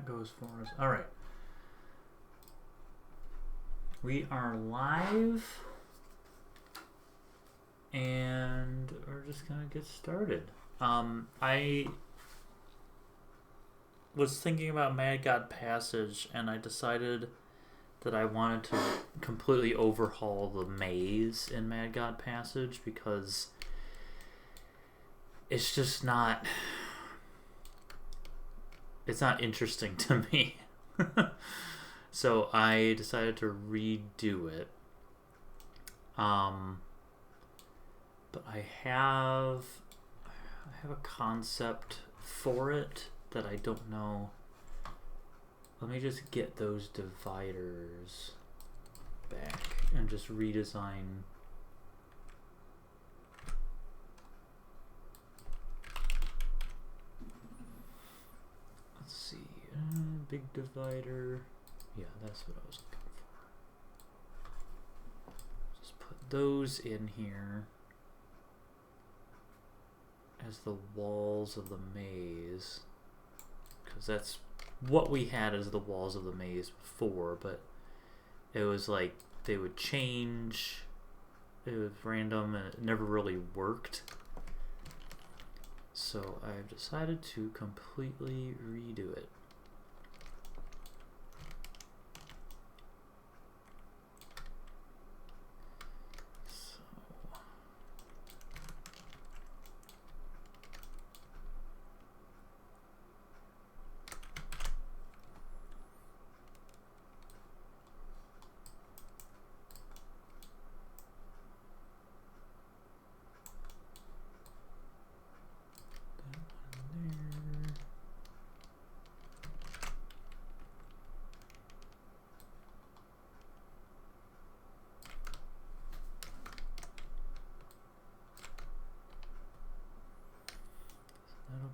goes for us. Alright. We are live. And we're just gonna get started. I was thinking about Mad God Passage, and I decided that I wanted to completely overhaul the maze in Mad God Passage because it's just not... It's not interesting to me. So I decided to redo it. But I have a concept for it that I don't know. Let me just get those dividers back and just redesign. Let's see, big divider. Yeah, that's what I was looking for. Just put those in here as the walls of the maze, because that's what we had as the walls of the maze before, but it was like they would change, it was random and it never really worked. So I've decided to completely redo it.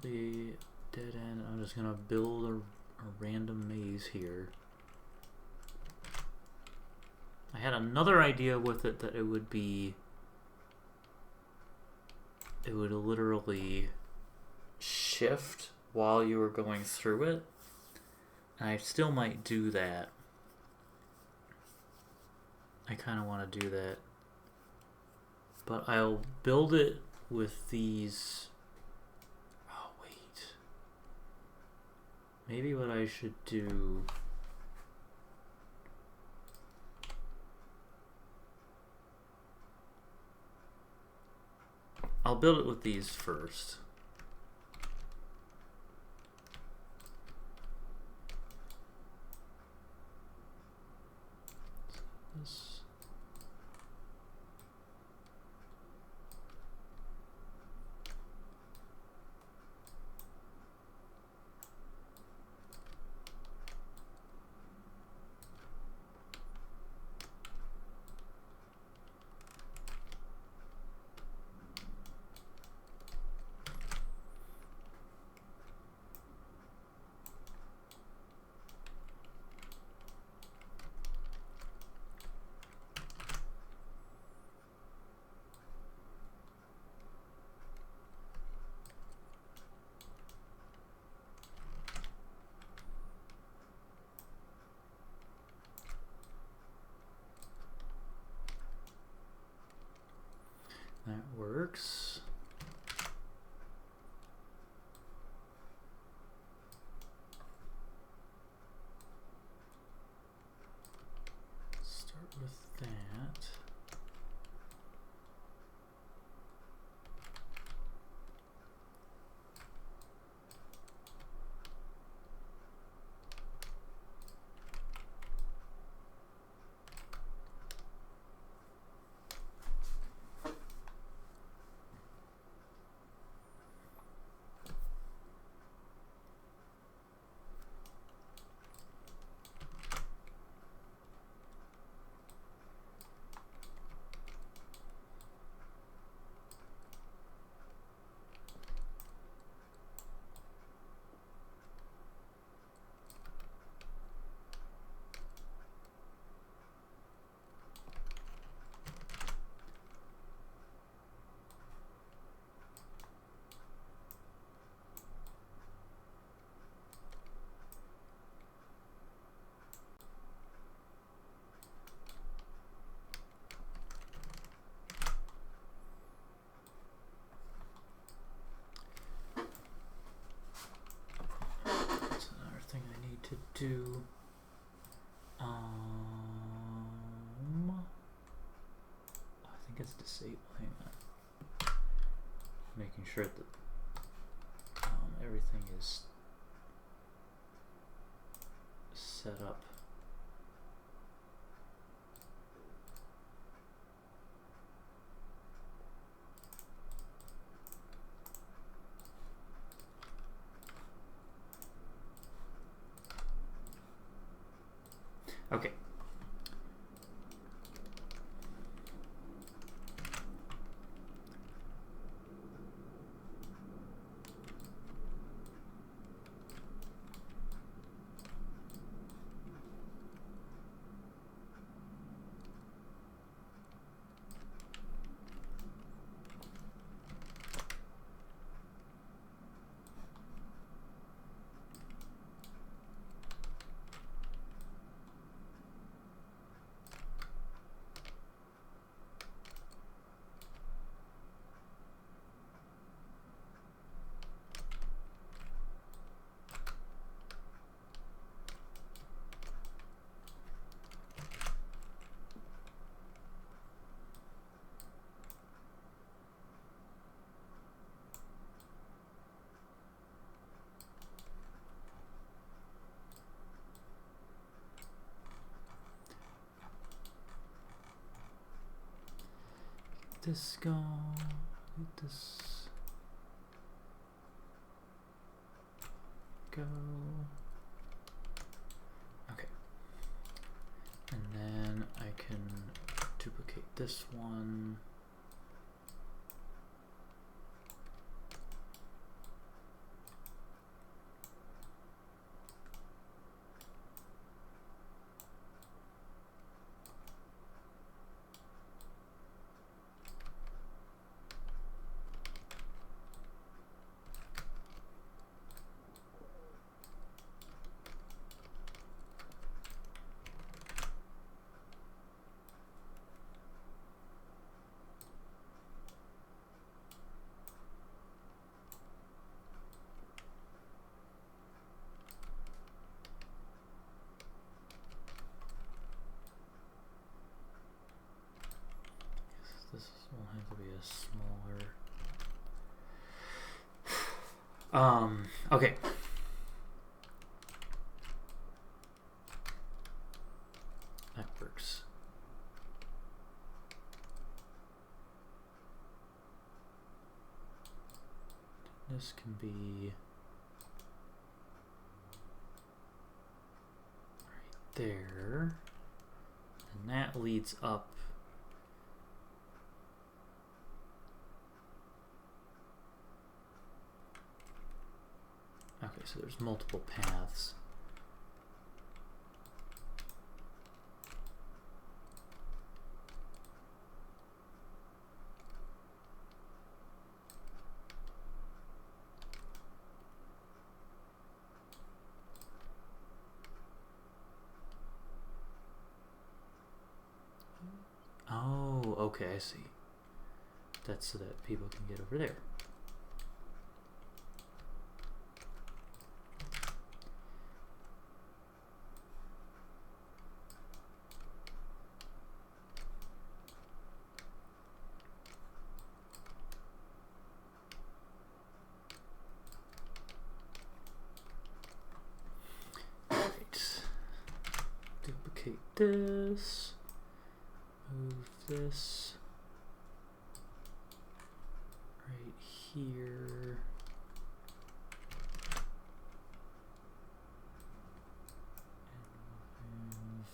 Be dead end. I'm just gonna build a random maze here. I had another idea with it that it would literally shift while you were going through it, and I still might do that. I kind of want to do that, but I'll build it with these. Maybe what I should do... I'll build it with these first. This... That works. Start with that. do. I think it's disable. Hang on. Making sure that everything is set up. Okay. This go. Let this go. Okay. And then I can duplicate this one. This will have to be a smaller. Okay. That works. This can be right there. And that leads up. Okay, so there's multiple paths. Oh, okay, I see. That's so that people can get over there. Duplicate this, move this right here. And move.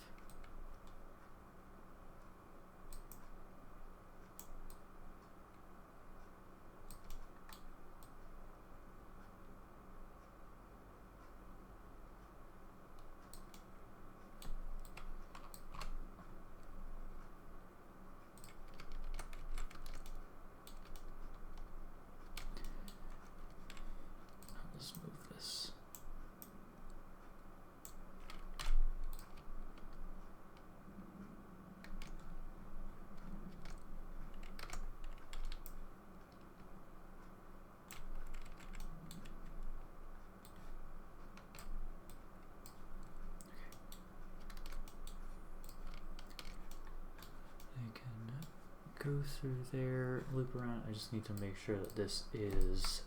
go through there, loop around. I just need to make sure that this is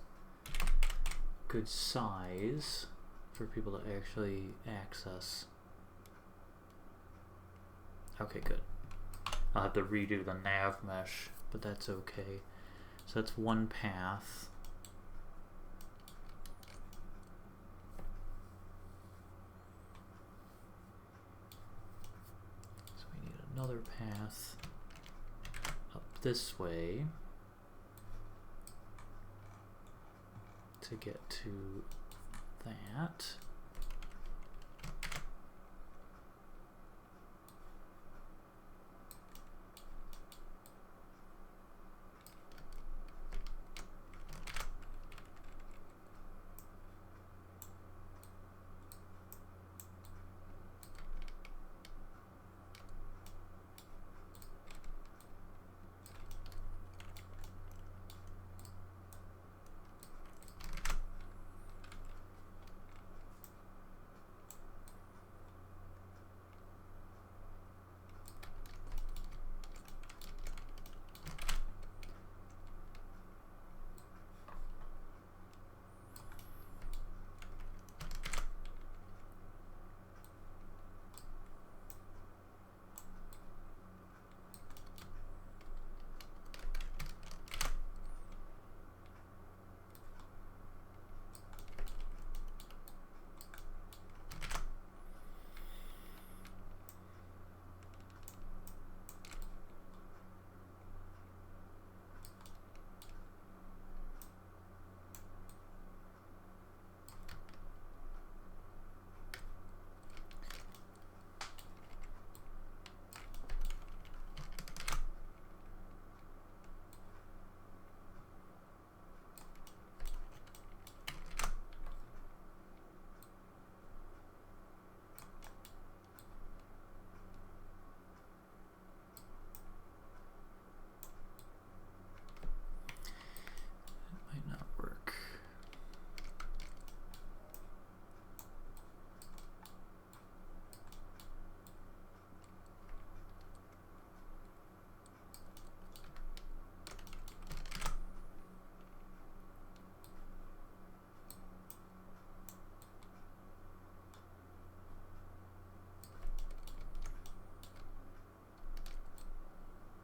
good size for people to actually access. Okay, good. I'll have to redo the nav mesh, but that's okay. So that's one path. So we need another path up this way to get to that.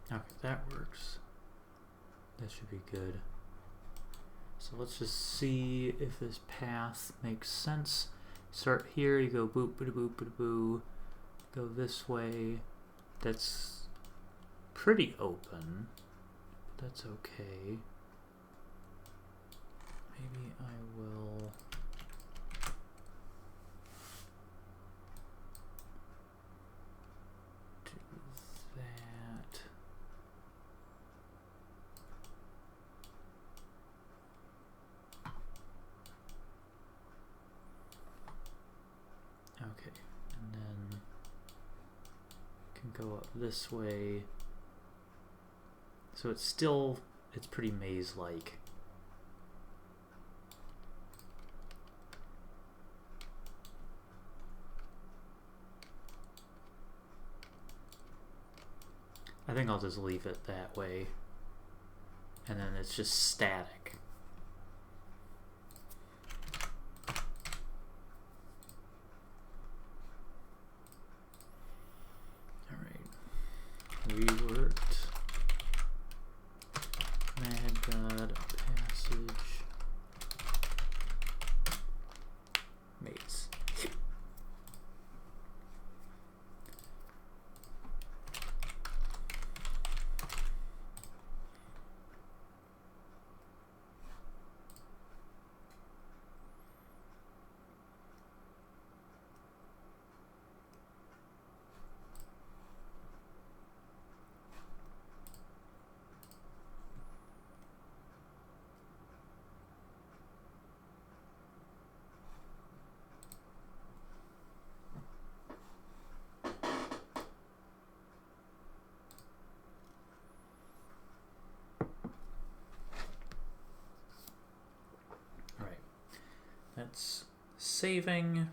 Okay, that works. That should be good. So let's just see if this path makes sense. Start here, you go boop, boop, boop, boop, boop. Go this way. That's pretty open. That's okay. Maybe I will... Okay, and then can go up this way. So it's pretty maze-like. I think I'll just leave it that way. And then it's just static. Reworked Mad God Passage Maze. That's saving.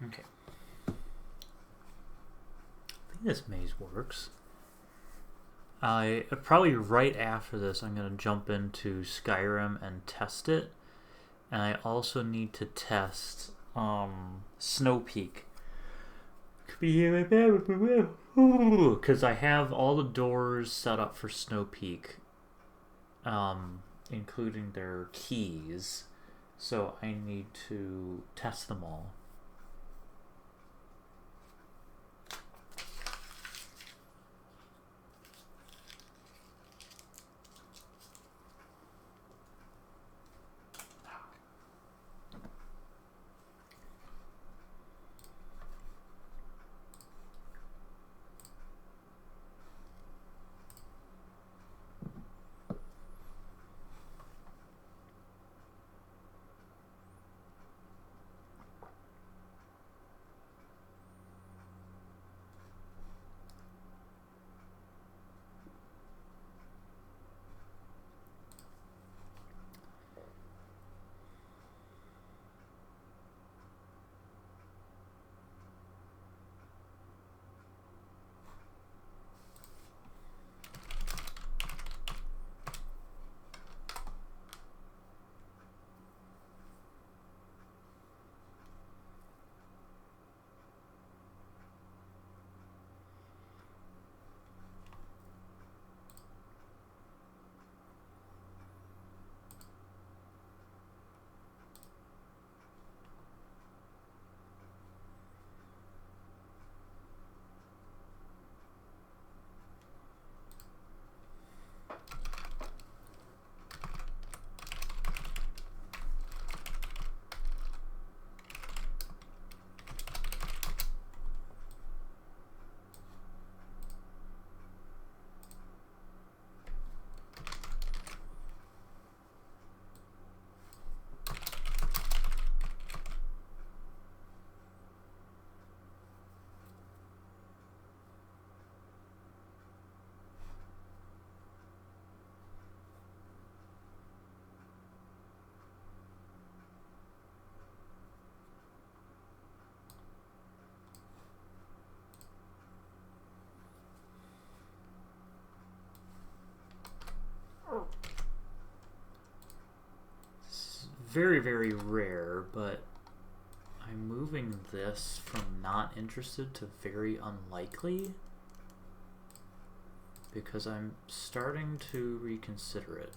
Okay. I think this maze works. Probably right after this, I'm going to jump into Skyrim and test it. And I also need to test Snowpeak. Because I have all the doors set up for Snowpeak, including their keys. So I need to test them all. Very, very rare, but I'm moving this from not interested to very unlikely because I'm starting to reconsider it.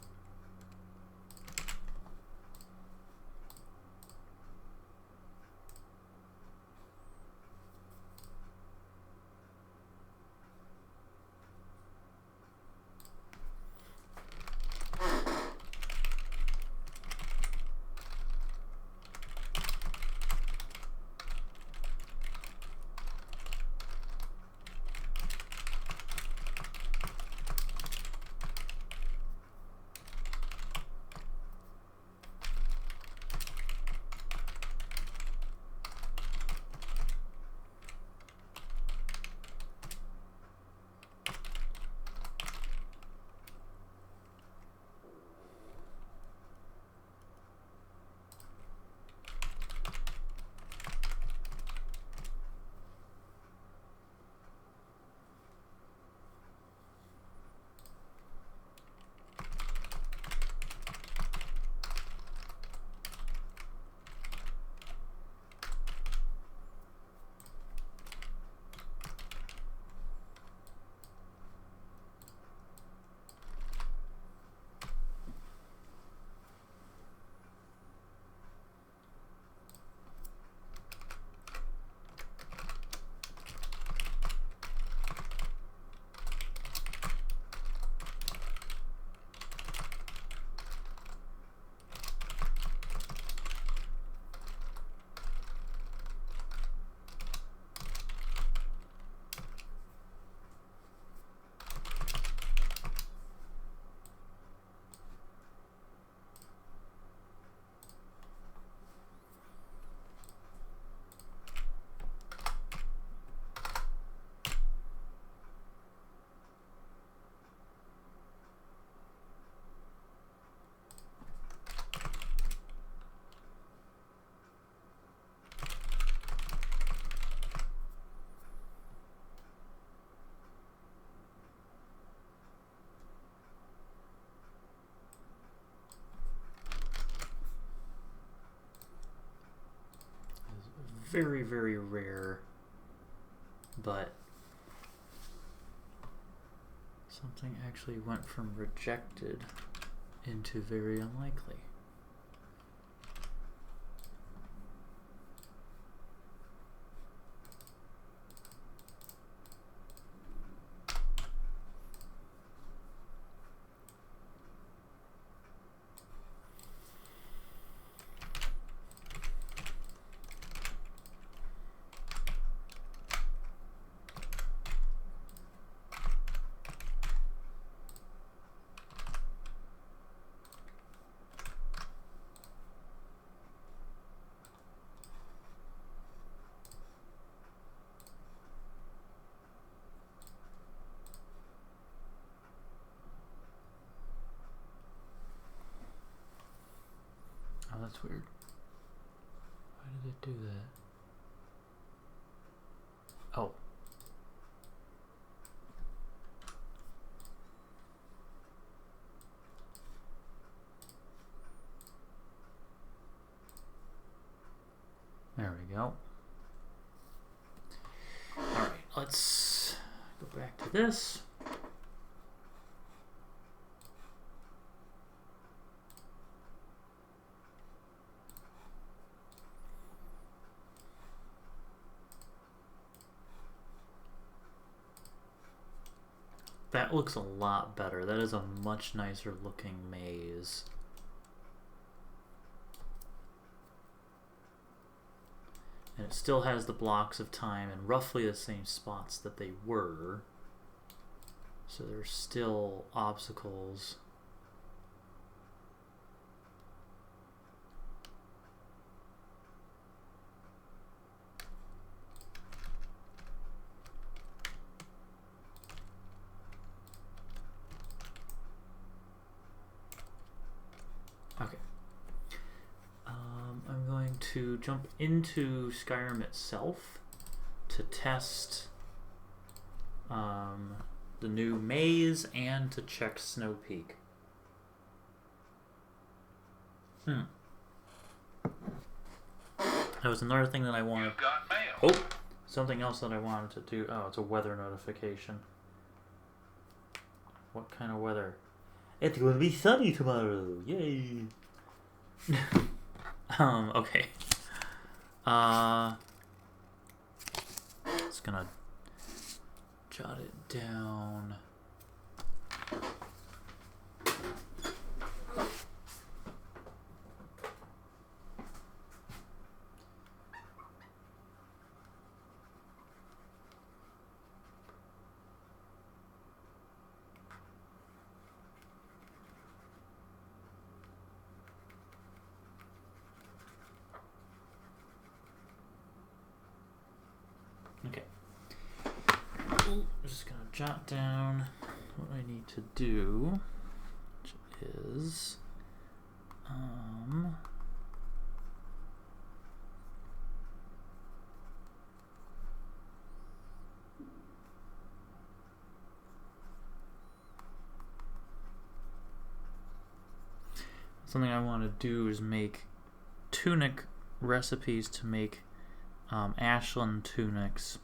very, very rare, but something actually went from rejected into very unlikely. Oh, that's weird. Why did it do that? Oh. There we go. Alright, let's go back to this. That looks a lot better. That is a much nicer looking maze. And it still has the blocks of time in roughly the same spots that they were. So there's still obstacles. Okay. I'm going to jump into Skyrim itself to test the new maze and to check Snowpeak. That was another thing that I wanted. Oh, something else that I wanted to do. Oh, it's a weather notification. What kind of weather? It's going to be sunny tomorrow. Yay. Okay. Just gonna jot it down. Okay. I'm just gonna jot down what I need to do, which is something I want to do is make tunic recipes to make Ashland tunics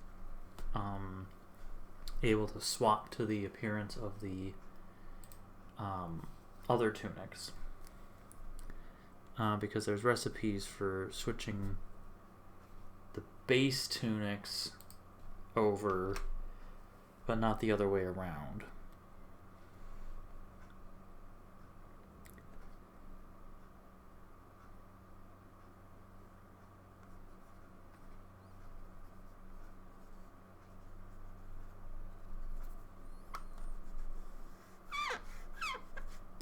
able to swap to the appearance of the other tunics, because there's recipes for switching the base tunics over, but not the other way around.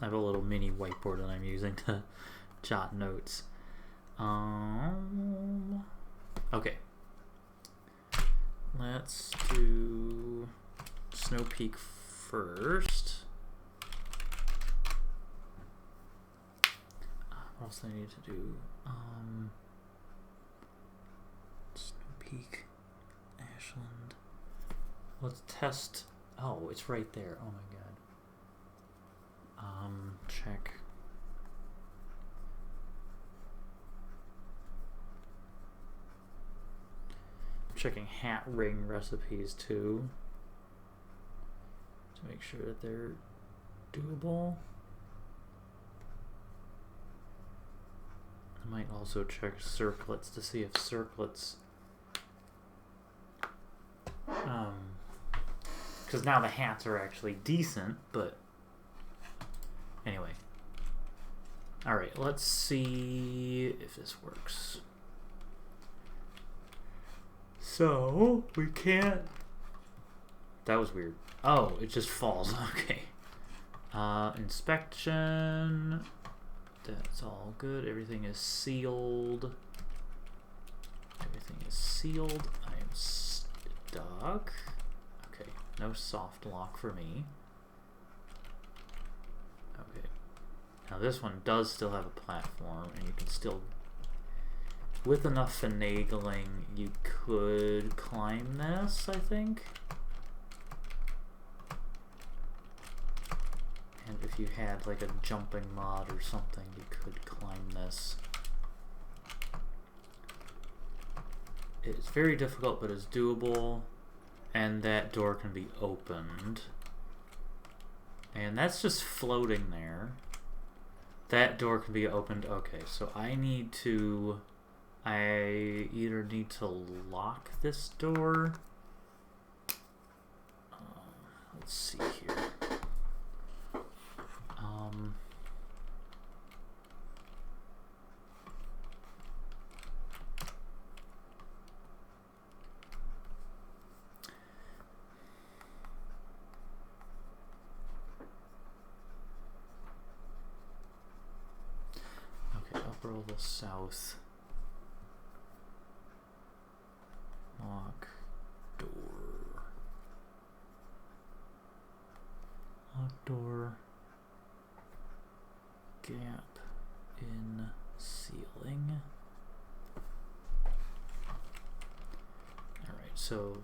I have a little mini whiteboard that I'm using to jot notes. Okay. Let's do Snowpeak first. What else do I need to do? Snowpeak, Ashland. Let's test. Oh, it's right there. Oh my god. Check. checking hat ring recipes too, to make sure that they're doable. I might also check circlets to see if circlets, because now the hats are actually decent, but anyway. Alright, let's see if this works. So, we can't... That was weird. Oh, it just falls. Okay. Inspection. That's all good. Everything is sealed. Everything is sealed. I am stuck. Okay, no soft lock for me. Okay. Now this one does still have a platform, and you can still... With enough finagling, you could climb this, I think. And if you had like a jumping mod or something, you could climb this. It's very difficult, but it's doable. And that door can be opened. And that's just floating there. That door can be opened. Okay, so I either need to lock this door. Let's see here. Okay, upper level south. Lock door. Lock door. Gap in ceiling. Alright, so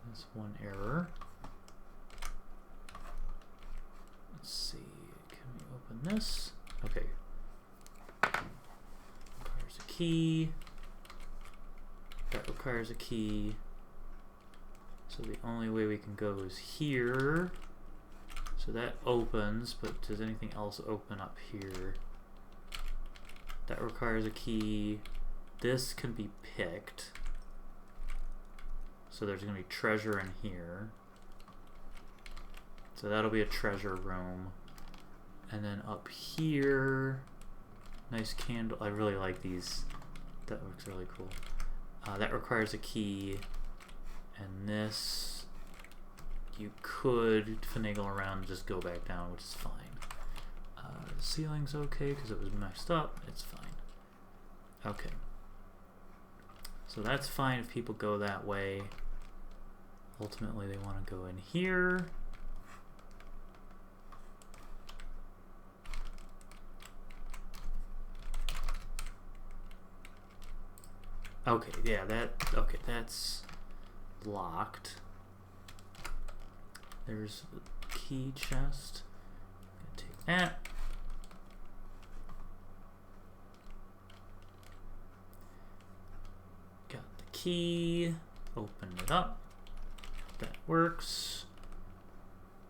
that's one error. Let's see, can we open this? Okay. Requires a key. That requires a key. So the only way we can go is here. So that opens, but does anything else open up here? That requires a key. This can be picked. So there's going to be treasure in here. So that'll be a treasure room. And then up here, nice candle. I really like these. That looks really cool. That requires a key. And this, you could finagle around and just go back down, which is fine. The ceiling's okay because it was messed up. It's fine. Okay. So that's fine if people go that way. Ultimately, they want to go in here. Okay, yeah, okay, that's locked. There's the key chest. Gonna take that. Got the key. Open it up. That works.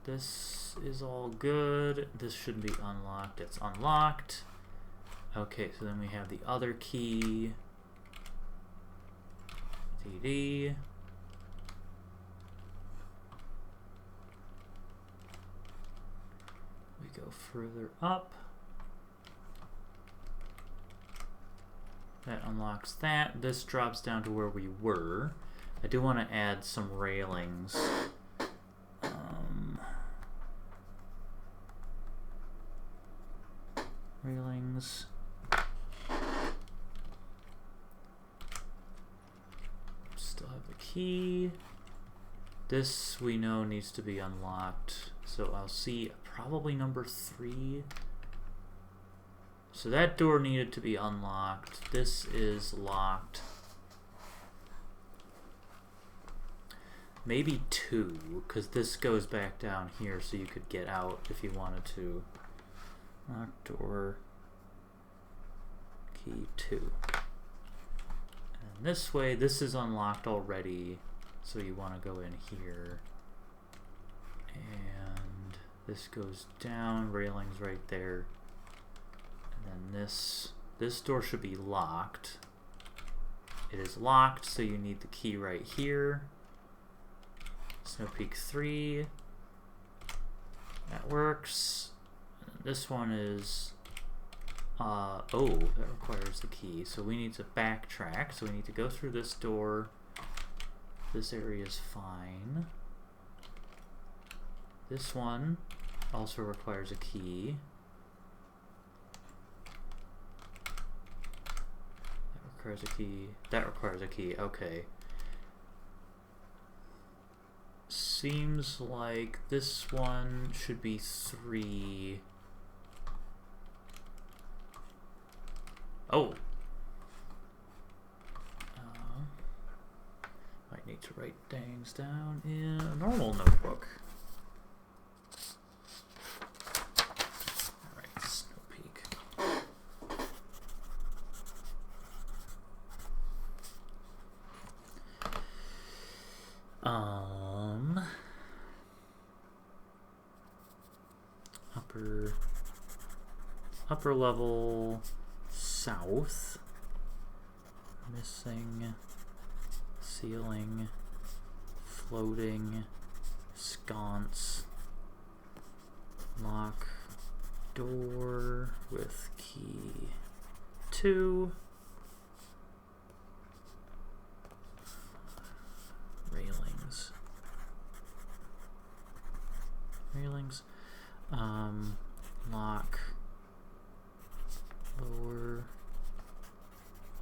This is all good. This shouldn't be unlocked. It's unlocked. Okay, so then we have the other key. DD. We go further up. That unlocks that. This drops down to where we were. I do want to add some railings. Railings. Still have the key. This we know needs to be unlocked. So I'll see probably number 3. So that door needed to be unlocked. This is locked. Maybe 2, because this goes back down here so you could get out if you wanted to. Lock door. Key 2. And And this way, this is unlocked already, so you want to go in here. And this goes down, railings right there. And then this door should be locked. It is locked, so you need the key right here. Snowpeak 3. That works. And this one is... oh, that requires the key. So we need to backtrack. So we need to go through this door. This area is fine. This one also requires a key. That requires a key. That requires a key. Okay. Seems like this one should be 3. Oh! Might need to write things down in a normal notebook. Alright, Snowpeak. Upper level south. Missing ceiling, floating, sconce, lock, door with key 2. Railings, lock, lower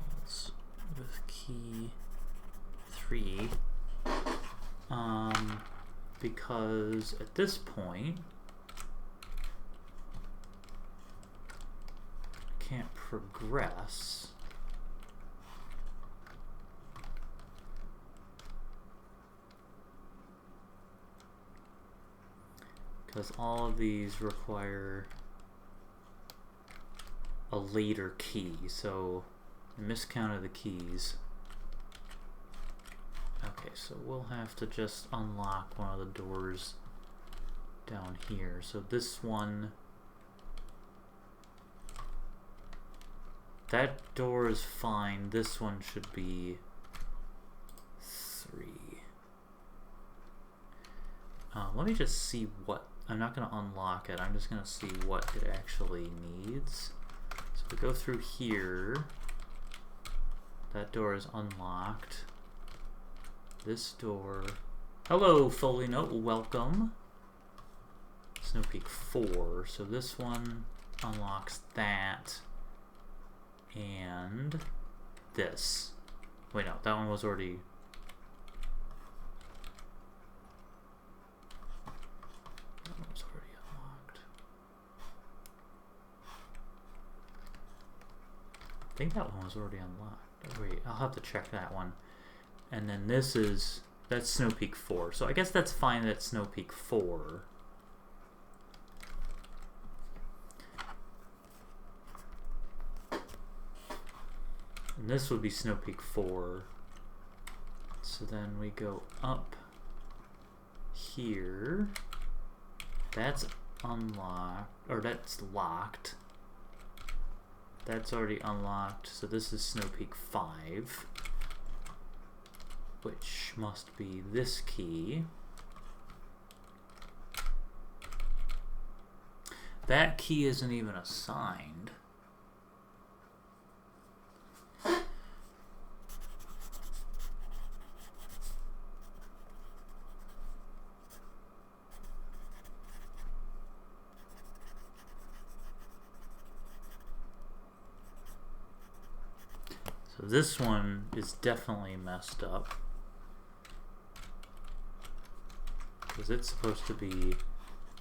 walls with key 3, because at this point I can't progress. Because all of these require a later key, so I miscounted the keys. Okay, so we'll have to just unlock one of the doors down here. So this one, that door is fine. This one should be 3. Let me just see what, I'm not going to unlock it, I'm just going to see what it actually needs. So we go through here, that door is unlocked. This door, hello Foley Note, welcome. Snowpeak 4, so this one unlocks that, and this. Wait, no, that one was already... I think that one was already unlocked. Oh, wait, I'll have to check that one. And then this is, that's Snowpeak 4. So I guess that's fine, that's Snowpeak 4. And this would be Snowpeak 4. So then we go up here. That's unlocked, or that's locked. That's already unlocked, so this is Snowpeak 5, which must be this key. That key isn't even assigned. So this one is definitely messed up, because it's supposed to be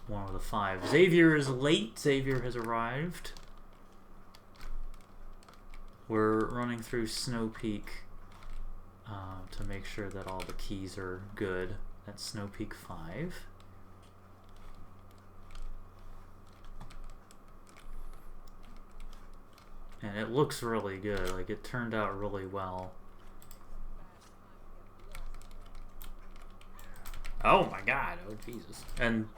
one of the 5. Xavier is late. Xavier has arrived. We're running through Snowpeak to make sure that all the keys are good. That's Snowpeak 5. And it looks really good. Like, it turned out really well. Oh my god, oh Jesus. And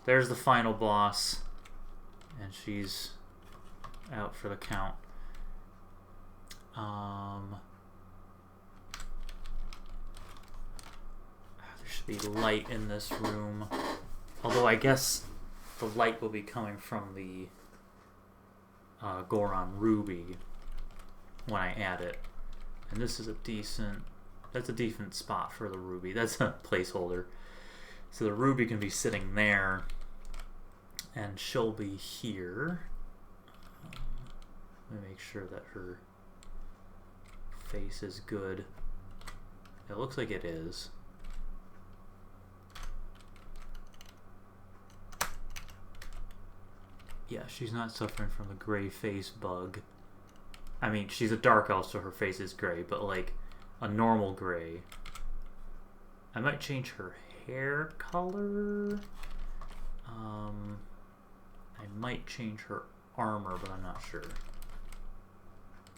there's the final boss. And she's out for the count. There should be light in this room. Although I guess the light will be coming from the Goron Ruby when I add it. And this is that's a decent spot for the Ruby. That's a placeholder. So the Ruby can be sitting there, and she'll be here. Let me make sure that her face is good. It looks like it is. Yeah, she's not suffering from the gray face bug. I mean, she's a dark elf, so her face is gray, but like a normal gray. I might change her hair color. I might change her armor, but I'm not sure.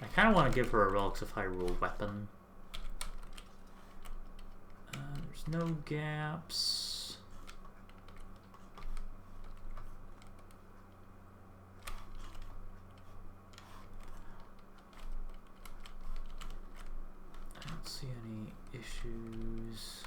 I kind of want to give her a Relics of Hyrule weapon. There's no gaps. I don't see any issues.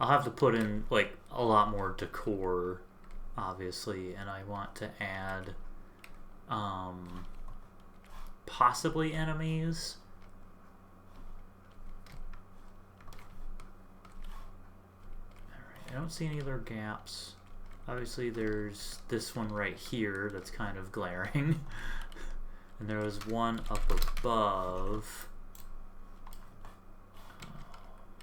I'll have to put in like a lot more decor, obviously, and I want to add possibly enemies. Alright, I don't see any other gaps. Obviously there's this one right here that's kind of glaring. And there was one up above.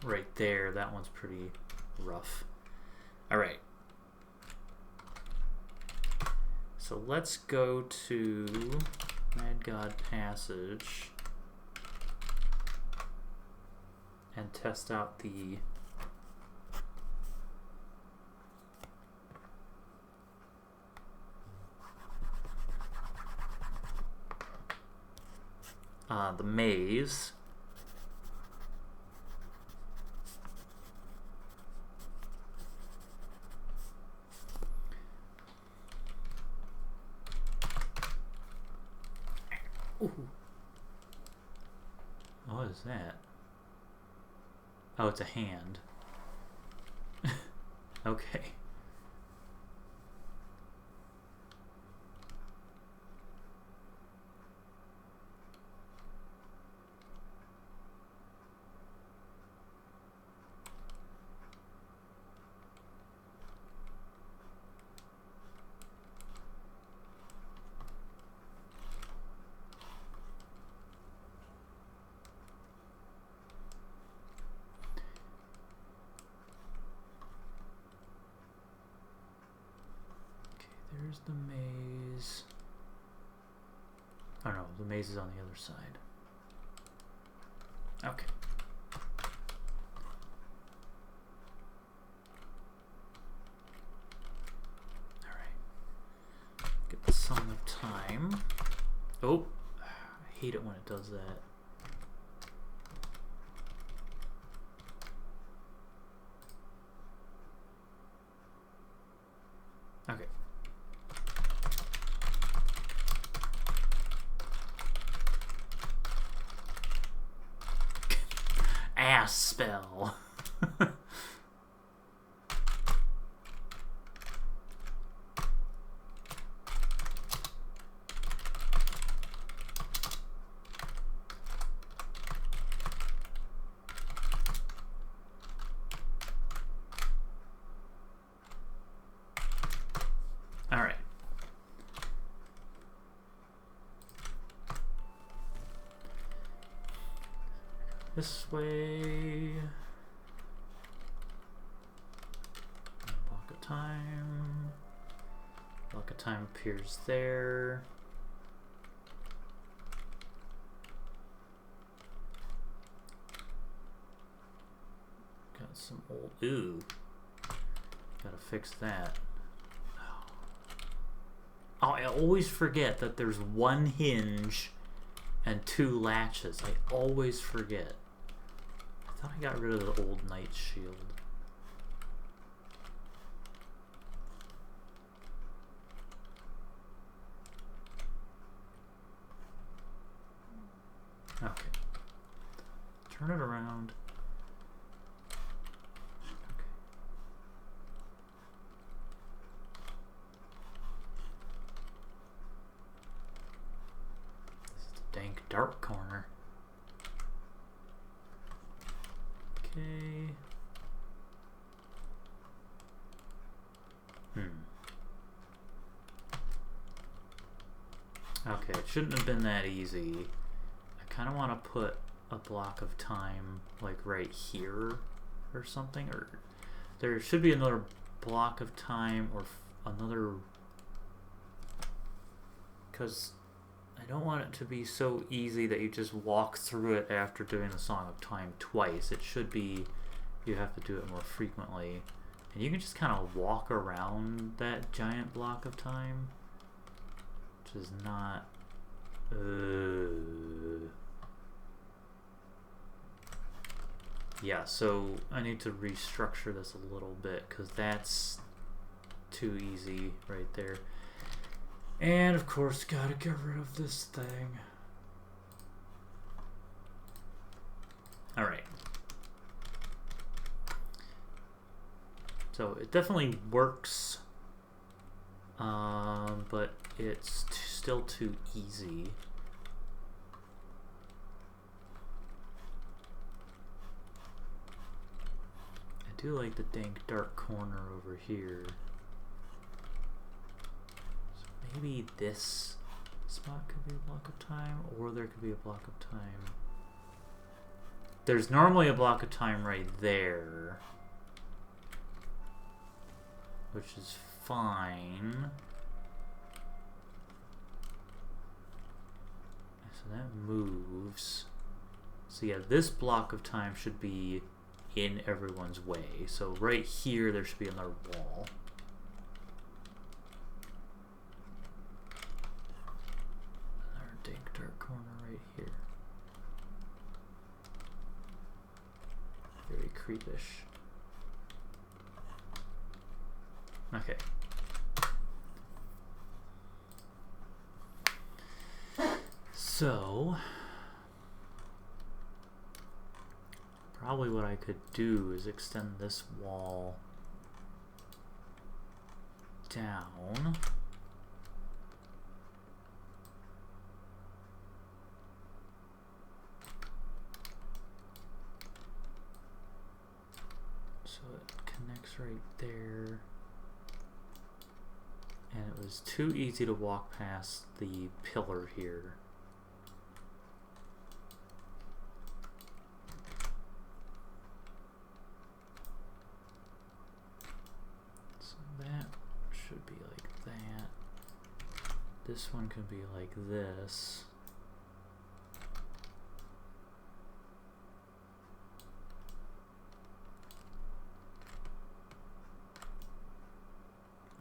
Right there, that one's pretty rough. Alright. So let's go to Mad God Passage and test out the maze. Ooh. What is that? Oh, it's a hand. Okay. There's the maze. Oh no, the maze is on the other side. Okay. Alright. Get the Song of Time. Oh, I hate it when it does that. Okay. Ass spell. All right. This way. Block of time. Block of time appears there. Got some old. Ooh. Gotta fix that. I always forget that there's one hinge and 2 latches. I always forget. I thought I got rid of the old knight's shield. Okay. Turn it around. Okay. This is the dank dark corner. Okay. Okay, it shouldn't have been that easy. I kind of want to put a block of time like right here or something, or there should be another block of time or another, because I don't want it to be so easy that you just walk through it after doing the Song of Time twice. It should be you have to do it more frequently, and you can just kind of walk around that giant block of time, which is not yeah, so I need to restructure this a little bit because that's too easy right there. And of course, gotta get rid of this thing. Alright. So it definitely works, but it's still too easy. I do like the dank dark corner over here. So maybe this spot could be a block of time, or there could be a block of time. There's normally a block of time right there, which is fine. So that moves. So yeah, this block of time should be in everyone's way. So right here there should be another wall. Another dank dark corner right here. Very creepish. Okay. So probably what I could do is extend this wall down. So it connects right there. And it was too easy to walk past the pillar here. Should be like that. This one could be like this.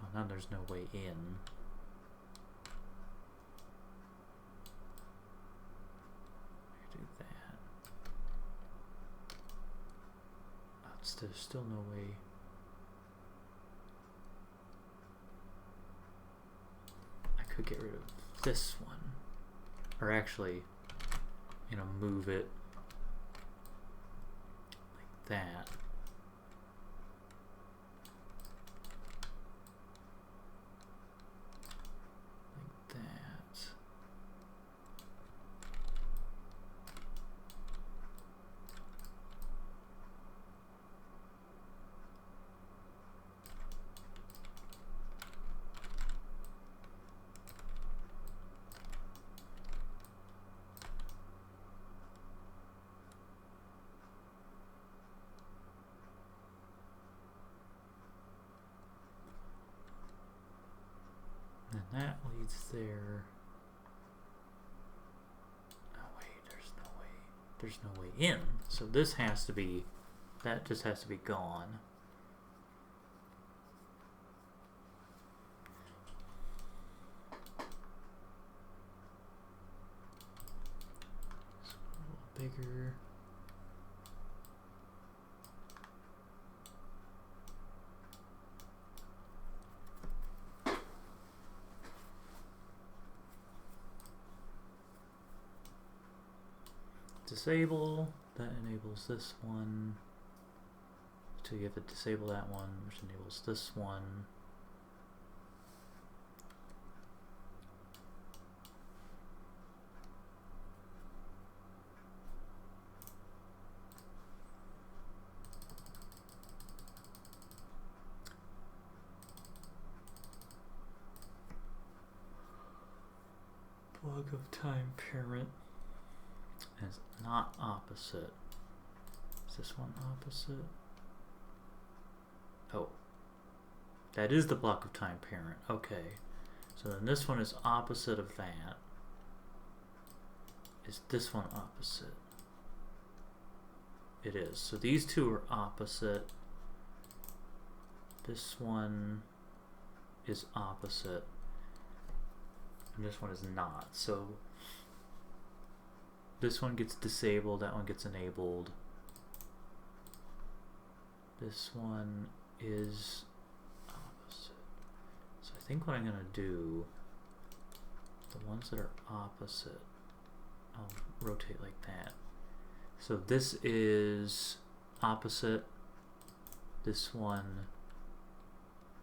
Oh, now there's no way in. Do that. Oh, there's still no way. Could get rid of this one, or actually, you know, move it like that. Like that. And that leads there. Oh wait, there's no way. There's no way in. So this has to be, that just has to be gone. bigger. Disable, that enables this one. So you have to disable that one, which enables this one. Block of time parent. And it's not opposite. Is this one opposite? Oh. That is the block of time parent. Okay. So then this one is opposite of that. Is this one opposite? It is. So these two are opposite. This one is opposite. And this one is not. So this one gets disabled, that one gets enabled. This one is opposite. So I think what I'm going to do, the ones that are opposite, I'll rotate like that. So this is opposite. This one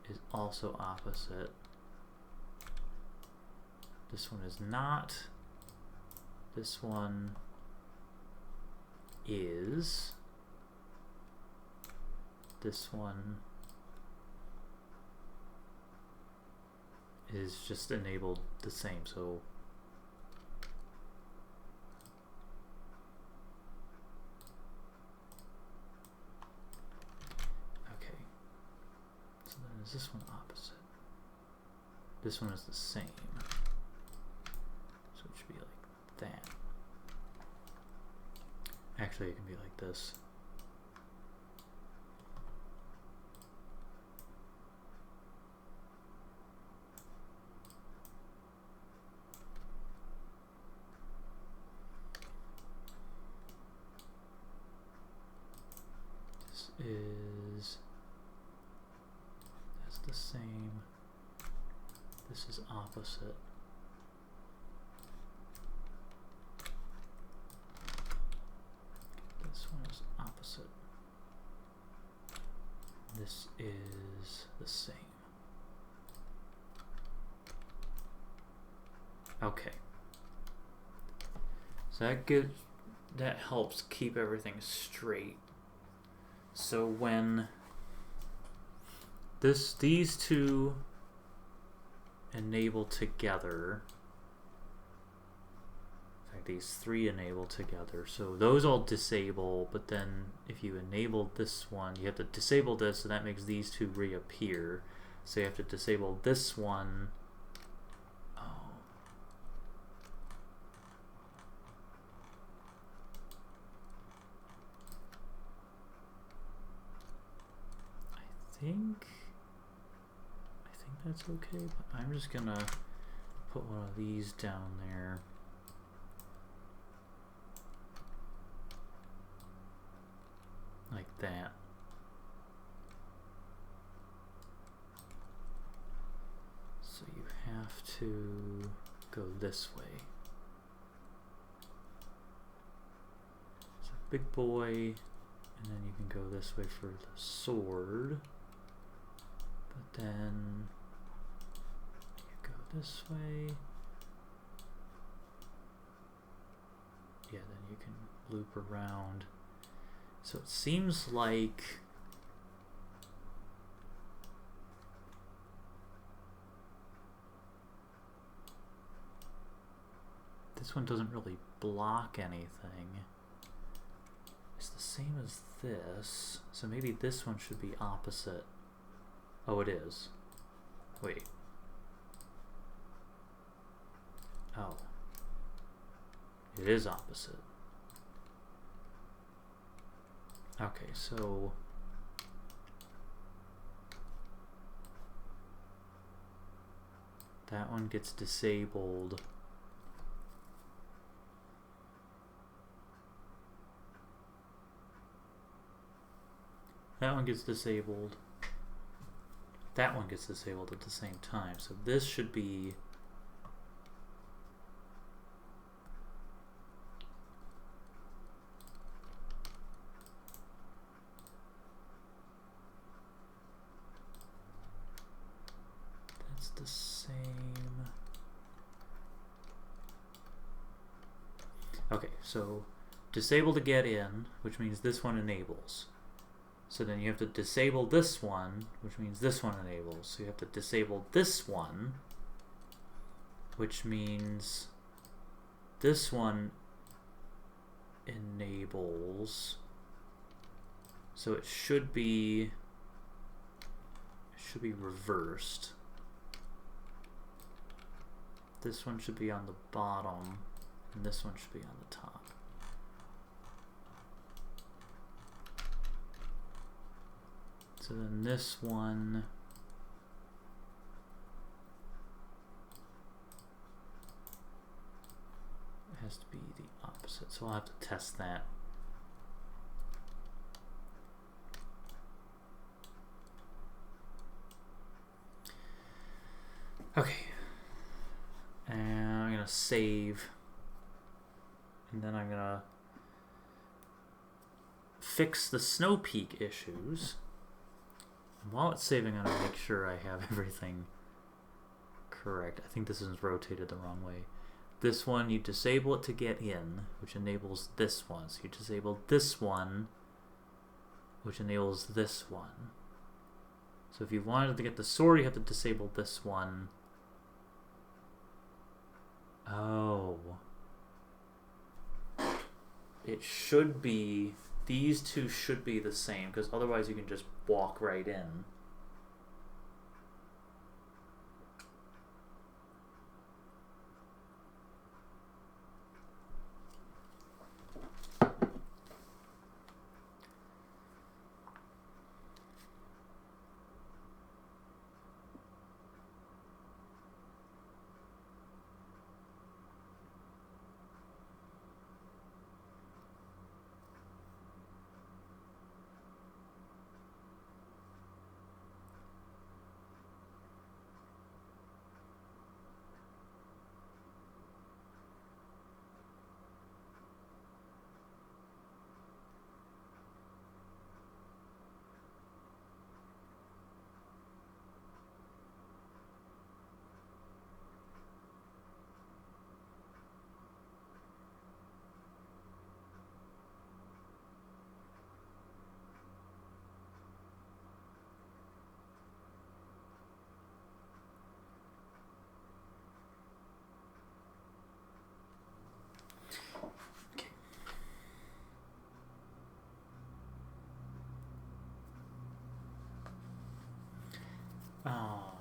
is also opposite. This one is not. This one is. This one is just enabled the same, so okay. So then is this one opposite? This one is the same. So it should be like that. Actually, it can be like this. Is that's the same. This is opposite. This one is opposite. This is the same. Okay. So that helps keep everything straight. So when these two enable together, in fact these three enable together, so those all disable, but then if you enable this one, you have to disable this, so that makes these two reappear. So you have to disable this one. I think that's okay, but I'm just gonna put one of these down there. Like that. So you have to go this way. So big boy, and then you can go this way for the sword. But then you go this way. Yeah, then you can loop around. So it seems like this one doesn't really block anything. It's the same as this. So maybe this one should be opposite. Oh, it is. Wait. Oh. It is opposite. Okay, so that one gets disabled. That one gets disabled. That one gets disabled at the same time. So this should be... That's the same. Okay, so disable to get in, which means this one enables. So then you have to disable this one, which means this one enables. So you have to disable this one, which means this one enables. So it should be reversed. This one should be on the bottom, and this one should be on the top. So then this one has to be the opposite. So I'll have to test that. Okay. And I'm going to save. And then I'm going to fix the Snowpeak issues. While it's saving, I'm going to make sure I have everything correct. I think this is rotated the wrong way. This one, you disable it to get in, which enables this one. So you disable this one, which enables this one. So if you wanted to get the sword, you have to disable this one. Oh. It should be... These two should be the same, because otherwise you can just walk right in. Oh.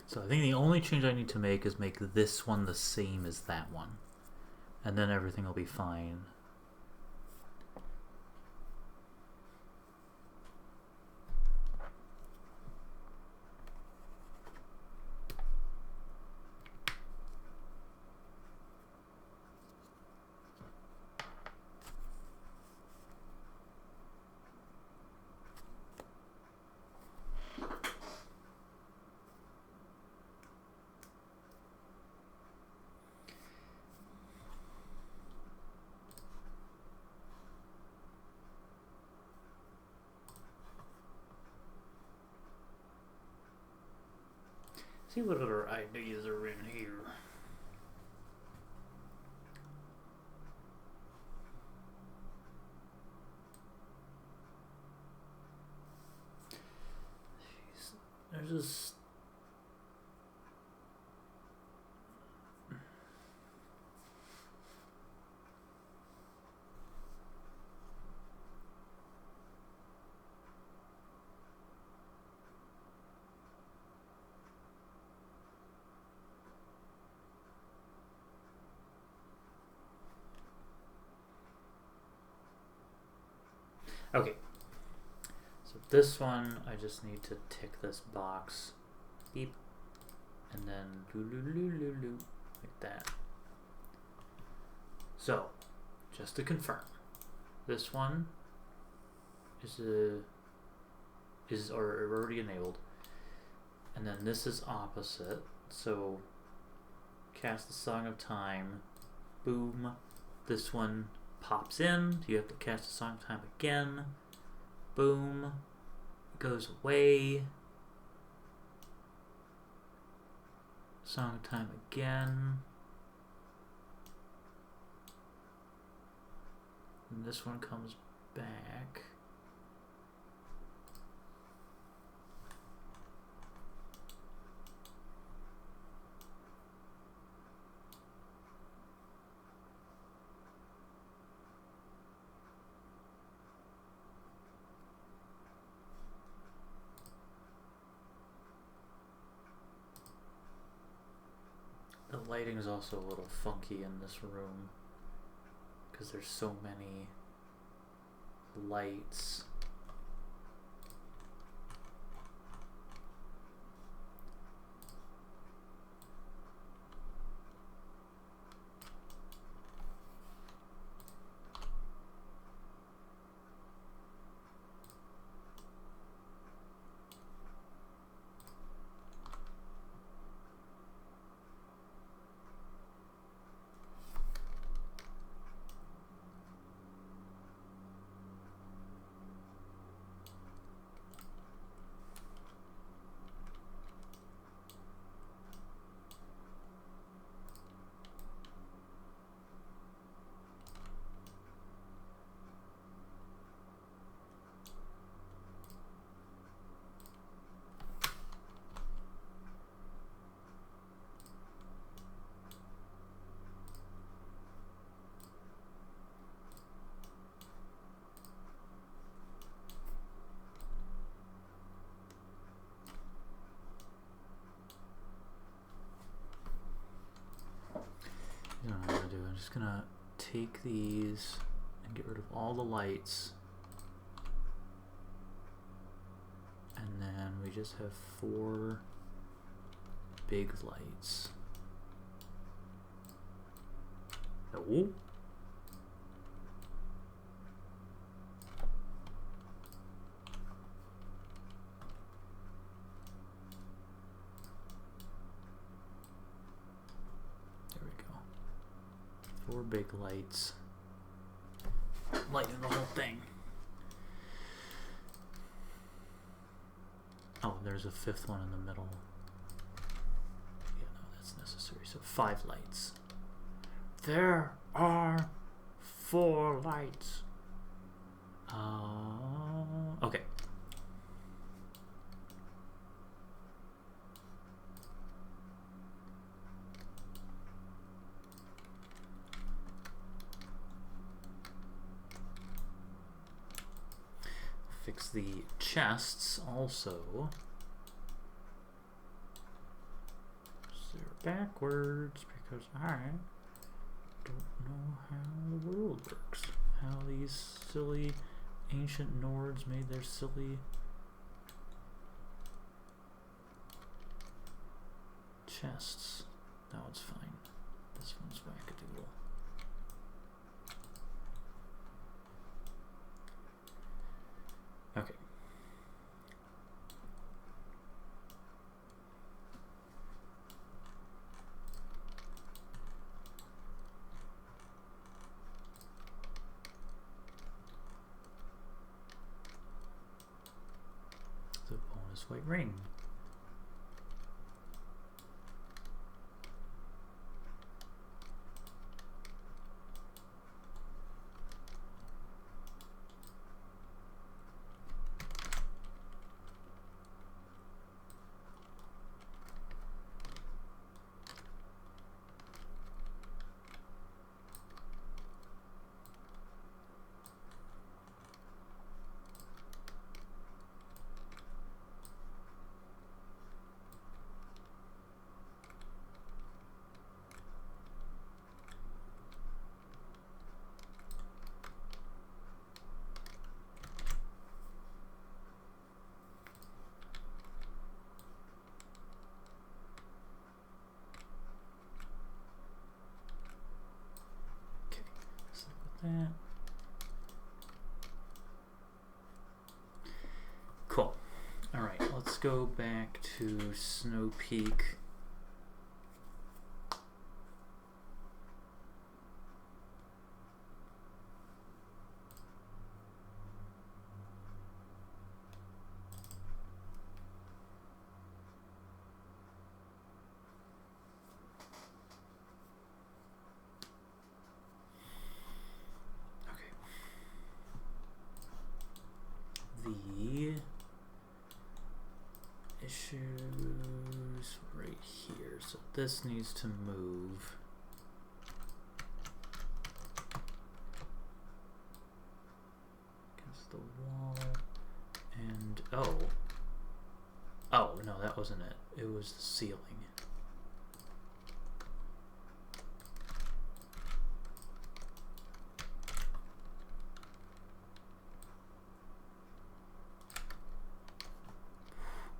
So I think the only change I need to make is make this one the same as that one. And then everything will be fine. See what other ideas are in here. Jeez, there's this. Okay. So this one, I just need to tick this box. Beep. And then loo, like that. So, just to confirm, this one is already enabled. And then this is opposite. So cast the Song of Time. Boom. This one pops in. You have to cast the Song of Time again. Boom. It goes away. Song of Time again. And this one comes back. The lighting is also a little funky in this room because there's so many lights. You know what I'm gonna do? I'm just gonna take these and get rid of all the lights, and then we just have 4 big lights. Oh. Four big lights lighting the whole thing. Oh, there's a 5th one in the middle. Yeah, no, that's necessary. So 5 lights. There are 4 lights. Okay. Fix the chests also. So they're backwards because I don't know how the world works. How these silly ancient Nords made their silly chests. That one's fine. This one's wackadoodle. Okay. The bonus white ring. that. Cool. Alright, let's go back to Snowpeak. The issues right here. So this needs to move. Against the wall. And oh. Oh, no, that wasn't it. It was the ceiling.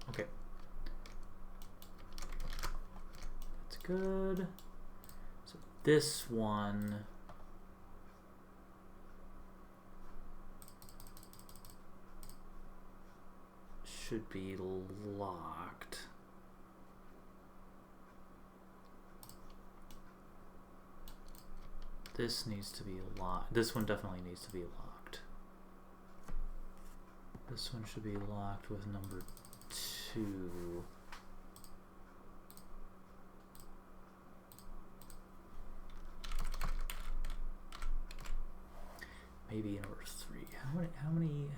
Okay. That's good. So this one should be locked. This needs to be locked. This one definitely needs to be locked. This one should be locked with number 2. Maybe number 3. How many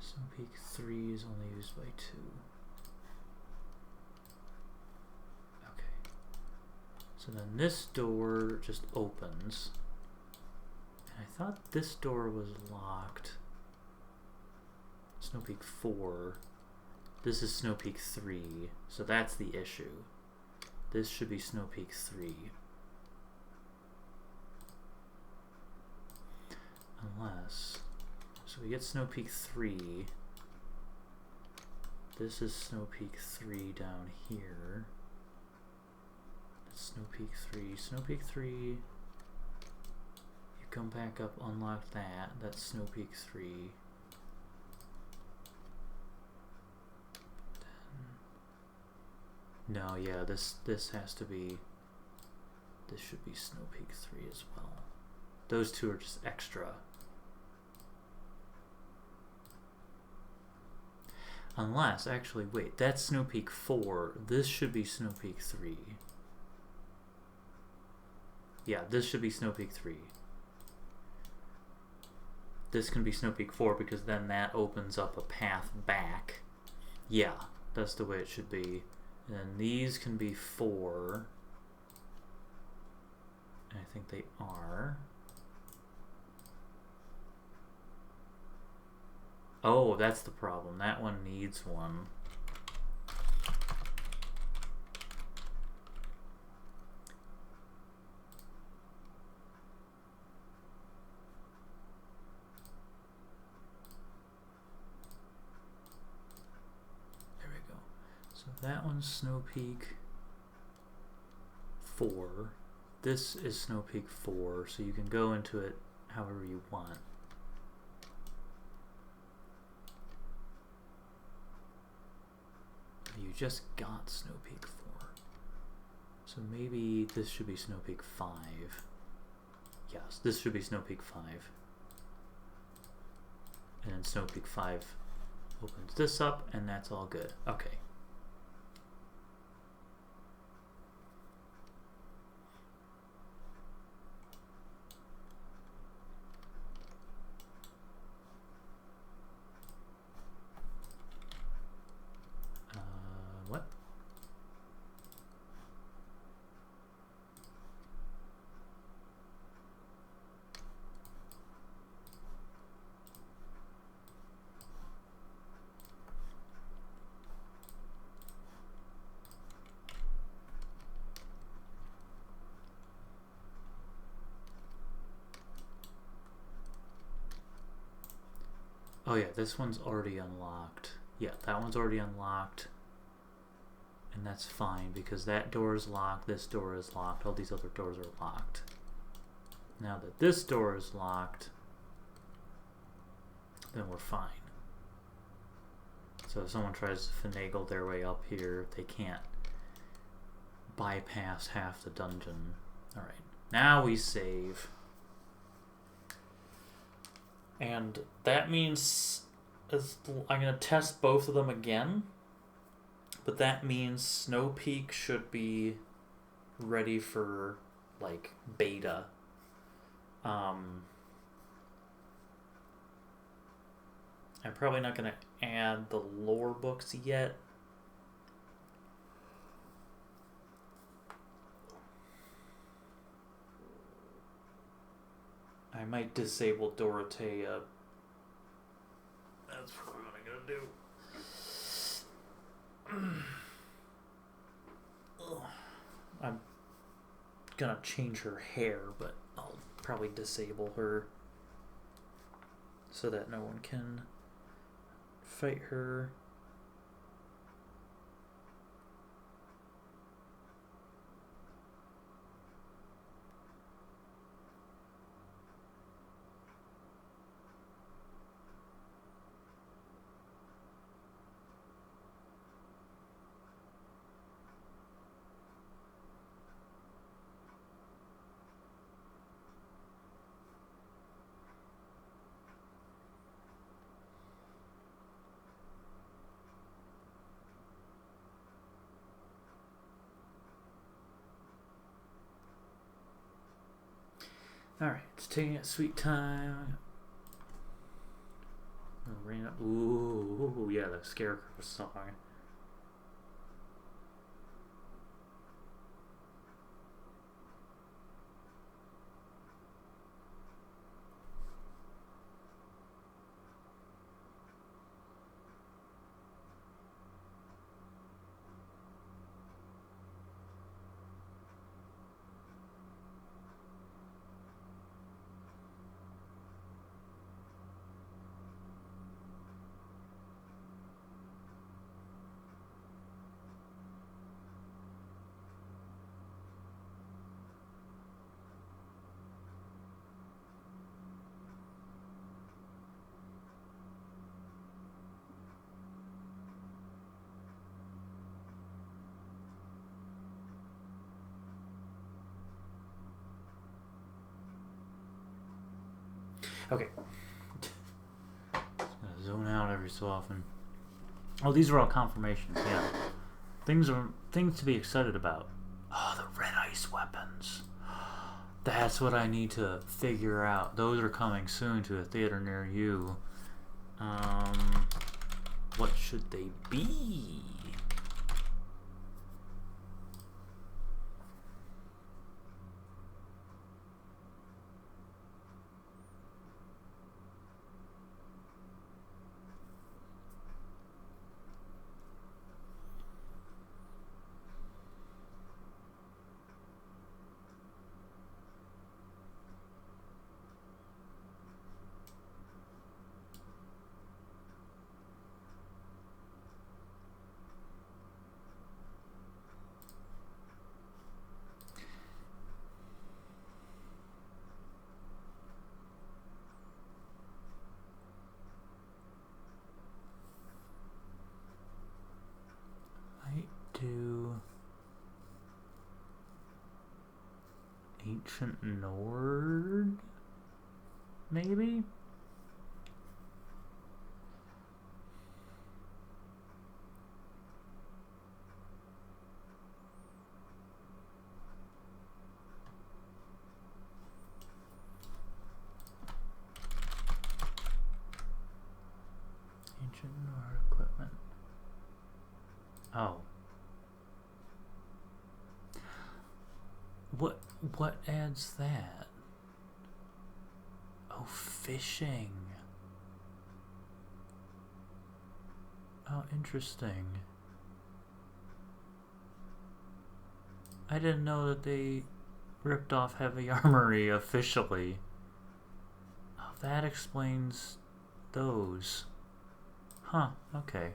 Snowpeak 3 is only used by 2. Okay. So then this door just opens. And I thought this door was locked. Snowpeak 4. This is Snowpeak 3, so that's the issue. This should be Snowpeak 3. Unless... So we get Snowpeak 3. This is Snowpeak 3 down here. That's Snowpeak 3. Snowpeak 3... You come back up, unlock that. That's Snowpeak 3. No, yeah, this has to be... This should be Snowpeak 3 as well. Those two are just extra. Unless, actually, wait, that's Snowpeak 4. This should be Snowpeak 3. Yeah, this should be Snowpeak 3. This can be Snowpeak 4 because then that opens up a path back. Yeah, that's the way it should be. And then these can be 4. And I think they are. Oh, that's the problem. That one needs one. There we go. So that one's Snowpeak 4. This is Snowpeak 4, so you can go into it however you want. You just got Snowpeak 4. So maybe this should be Snowpeak 5. Yes, this should be Snowpeak 5. And then Snowpeak 5 opens this up, and that's all good. Okay. What? Oh yeah, this one's already unlocked. Yeah, that one's already unlocked. And that's fine because that door is locked, this door is locked, all these other doors are locked. Now that this door is locked, then we're fine. So if someone tries to finagle their way up here, they can't bypass half the dungeon. Alright, now we save. And that means I'm going to test both of them again. But that means Snowpeak should be ready for, like, beta. I'm probably not going to add the lore books yet. I might disable Dorothea. That's probably what I'm going to do. I'm gonna change her hair, but I'll probably disable her so that no one can fight her. Alright, it's taking its sweet time. Ooh, yeah, the Scarecrow song. Okay. Just gonna zone out every so often. Oh, these are all confirmations, yeah. Things to be excited about. Oh, the red ice weapons. That's what I need to figure out. Those are coming soon to a theater near you. What should they be? Do Ancient Nord, maybe? Ancient Nord equipment. Oh. What adds that? Oh, fishing. Oh, interesting. I didn't know that they ripped off Heavy Armory officially. Oh, that explains those. Huh, okay.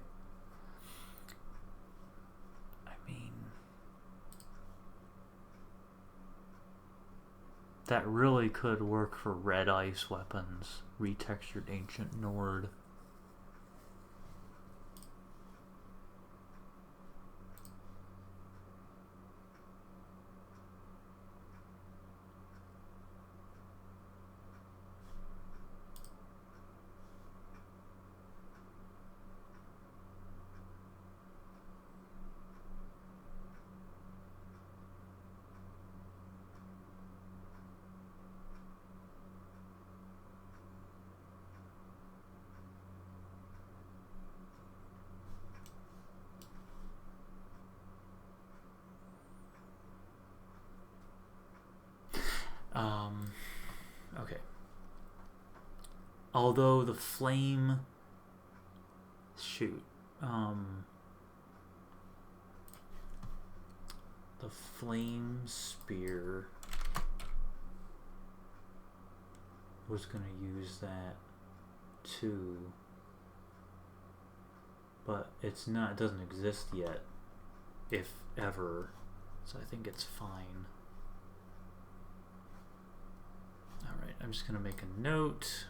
I mean, That really could work for red ice weapons. Retextured Ancient Nord. Okay. Although the flame... Shoot. The flame spear was going to use that too. But it's not, it doesn't exist yet, if ever. So I think it's fine. Alright, I'm just going to make a note.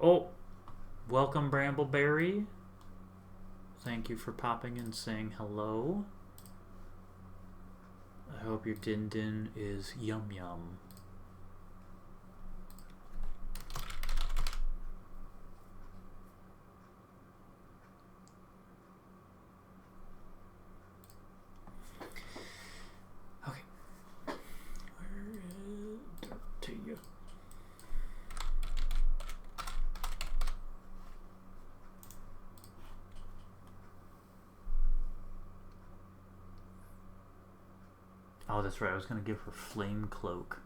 Oh, welcome Brambleberry. Thank you for popping and saying hello. I hope your din din is yum yum. Okay. Where is Tortilla? Oh, that's right. I was going to give her Flame Cloak.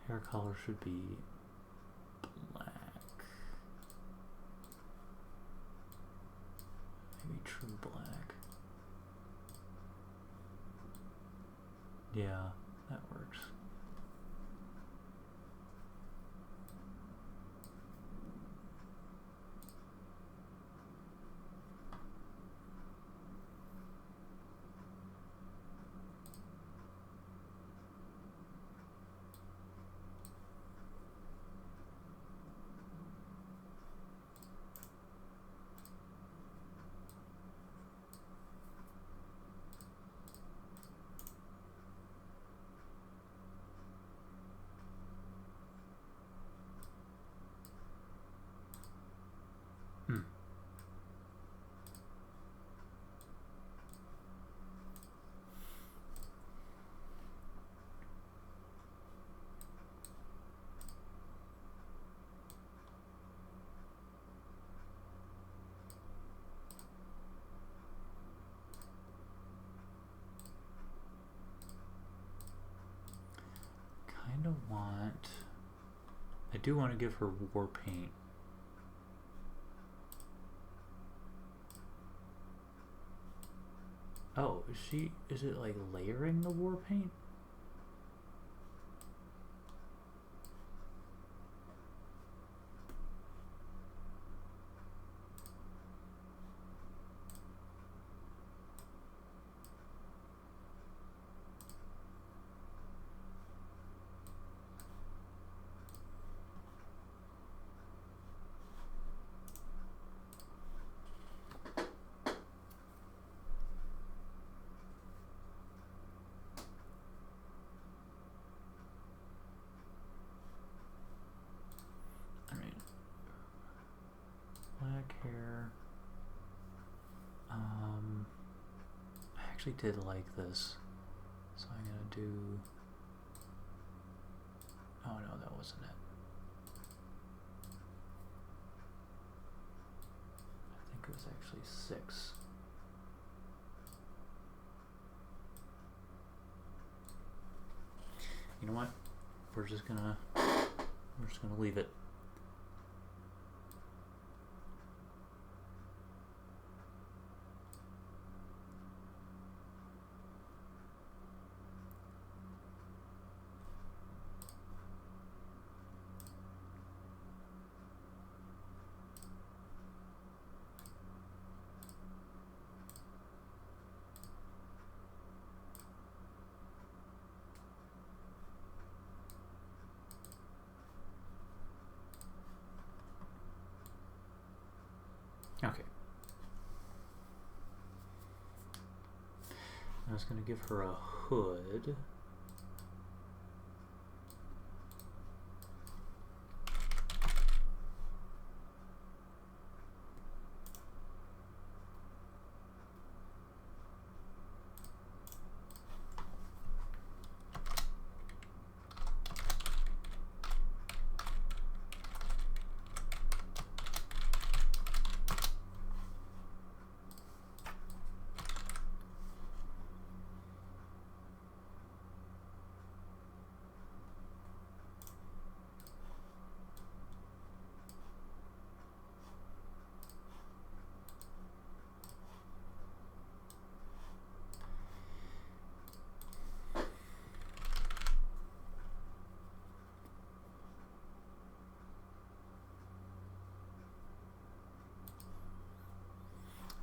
Hair color should be black. Maybe true black. Yeah, that works. I do want to give her war paint. Oh, is it like layering the war paint? Black hair. I actually did like this, so I'm gonna do. Oh no, that wasn't it. I think it was actually 6. You know what? We're just gonna leave it. Okay. I was going to give her a hood.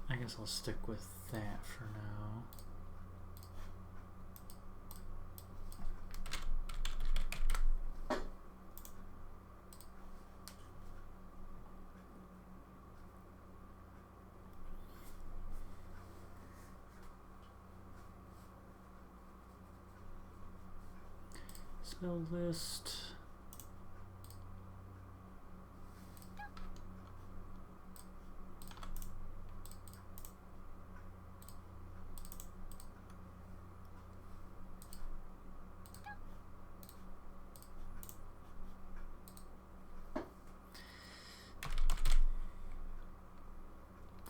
I guess I'll stick with that for now. Spell list.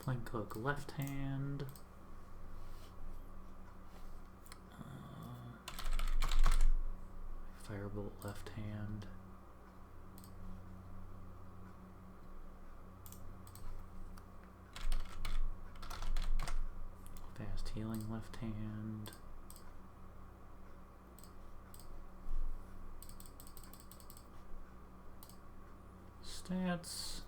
Flame cloak left hand. Firebolt left hand. Fast healing left hand. Stats.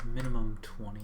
Minimum 20.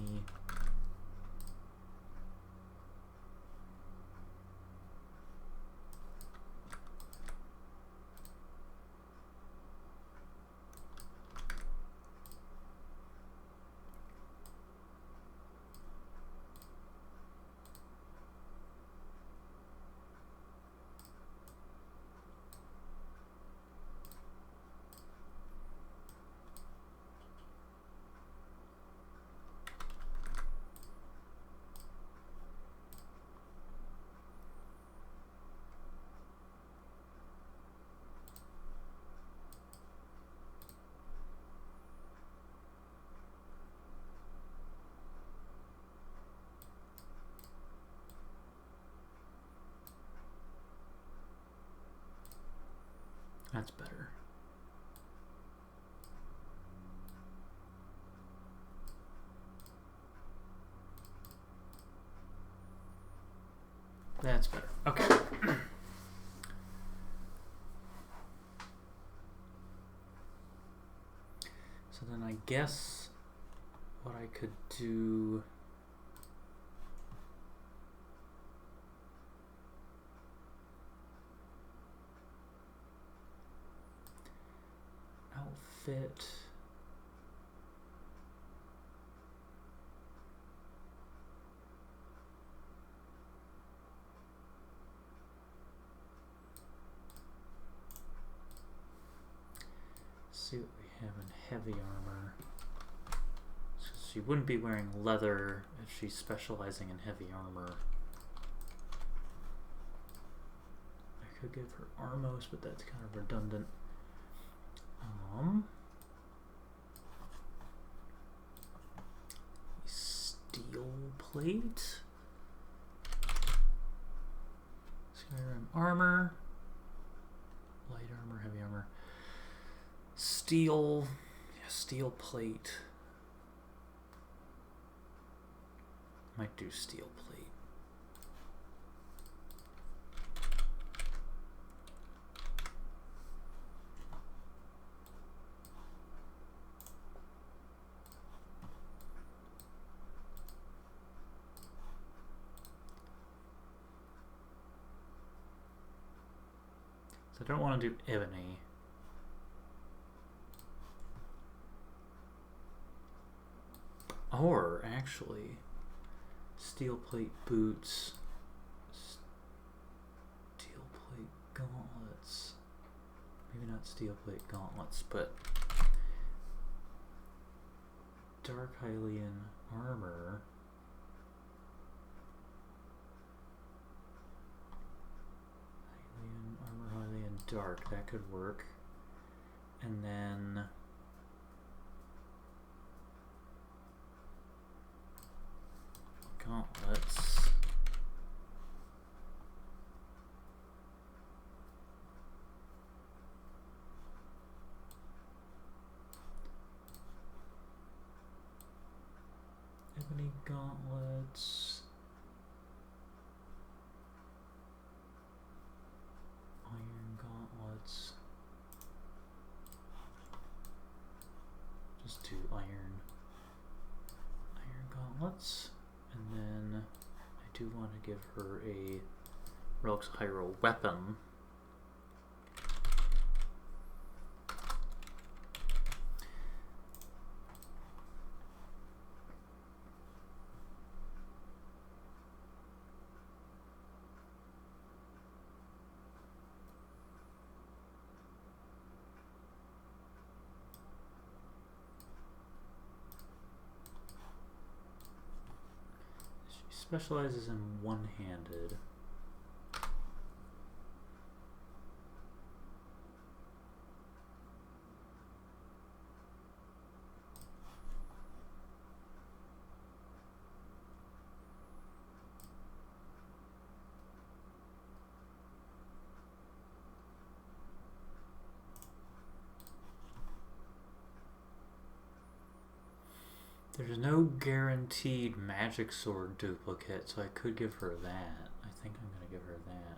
That's better. That's better. Okay. So then I guess what I could do... Outfit... See what we have in heavy armor. So she wouldn't be wearing leather if she's specializing in heavy armor. I could give her Armos, but that's kind of redundant. Steel plate. Skyrim armor. Light armor, heavy armor. Steel, yeah, steel plate. Might do steel plate. So I don't want to do ebony. Or, actually, steel plate boots, steel plate gauntlets. Maybe not steel plate gauntlets, but dark Hylian armor. Hylian armor, Hylian dark, that could work. And then gauntlets. Ebony gauntlets. Iron gauntlets. Just do iron gauntlets. And then I do want to give her a Relics of Hyrule weapon. Specializes in one-handed. There's no guaranteed magic sword duplicate, so I could give her that. I think I'm going to give her that.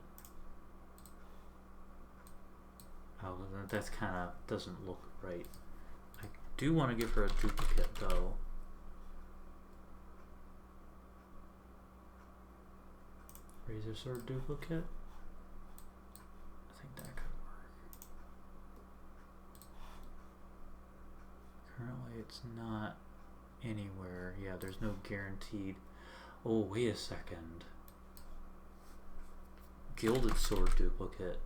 Oh, that's kind of doesn't look right. I do want to give her a duplicate, though. Razor sword duplicate? I think that could work. Currently, it's not anywhere. Yeah, there's no guaranteed. Oh, wait a second. Gilded sword duplicate.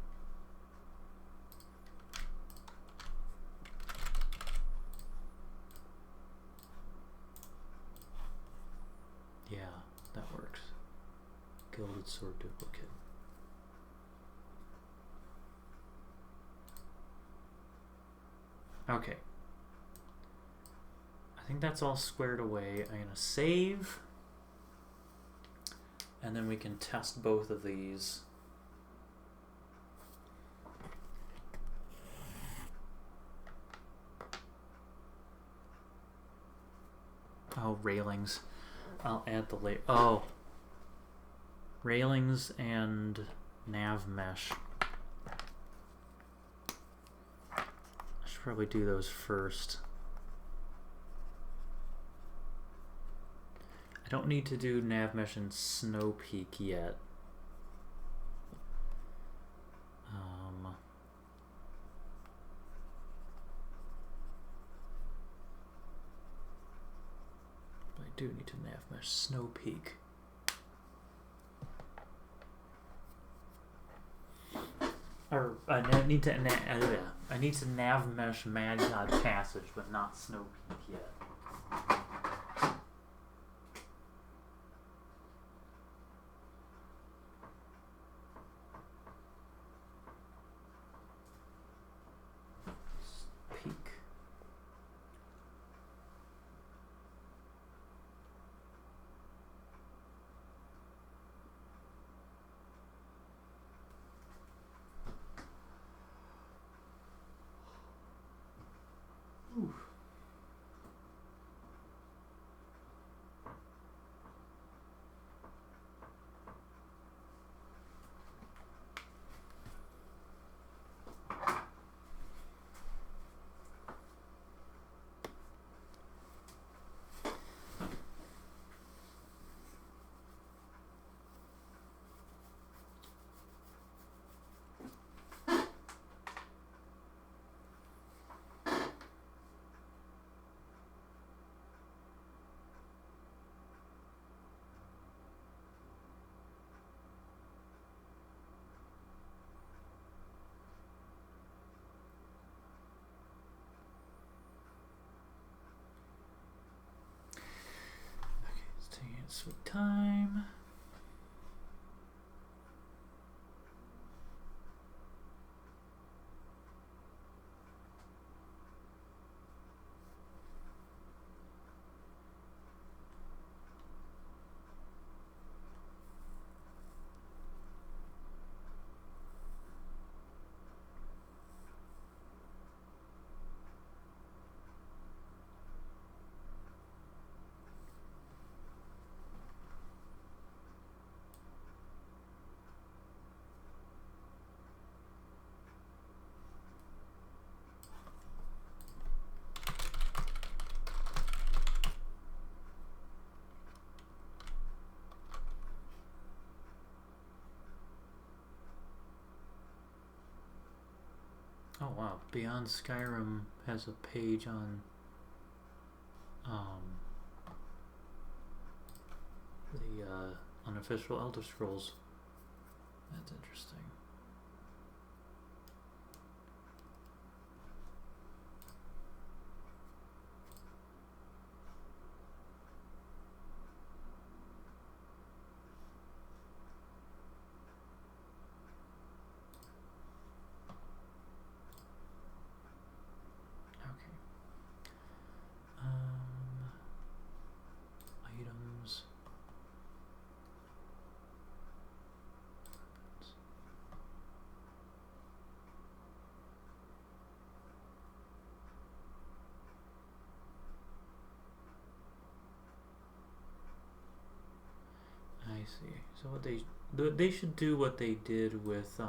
Yeah, that works. Gilded sword duplicate. Okay. I think that's all squared away. I'm going to save. And then we can test both of these. Oh, railings. I'll add the oh. Railings and nav mesh. I should probably do those first. I don't need to do nav mesh and Snowpeak yet. But I do need to nav mesh Snowpeak. Or I need to nav mesh Mad God Passage, but not Snowpeak yet. wow. Beyond Skyrim has a page on the unofficial Elder Scrolls. That's interesting. Items. I see. So what they should do what they did with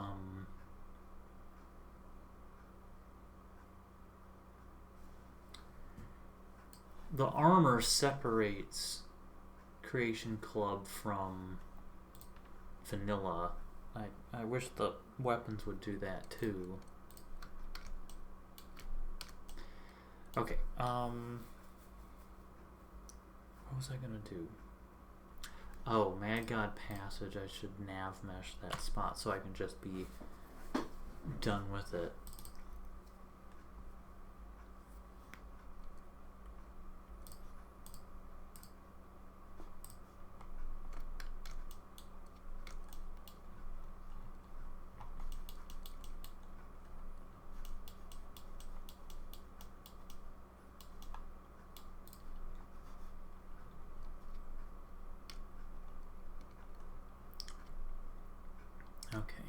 the armor separates Creation Club from vanilla. I wish the weapons would do that too. Okay, what was I gonna do? Oh, Mad God Passage, I should nav mesh that spot so I can just be done with it. Okay.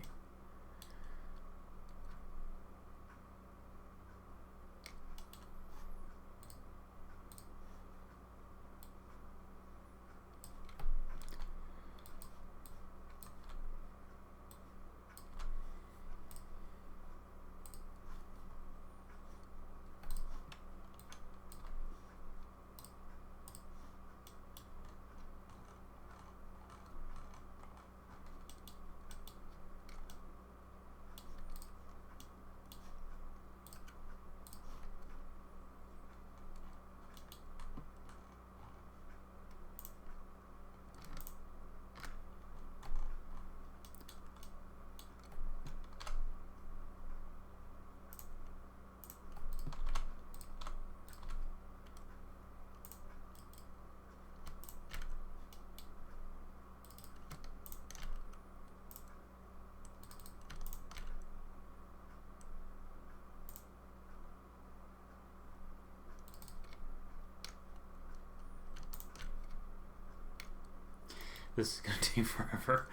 This is gonna take forever.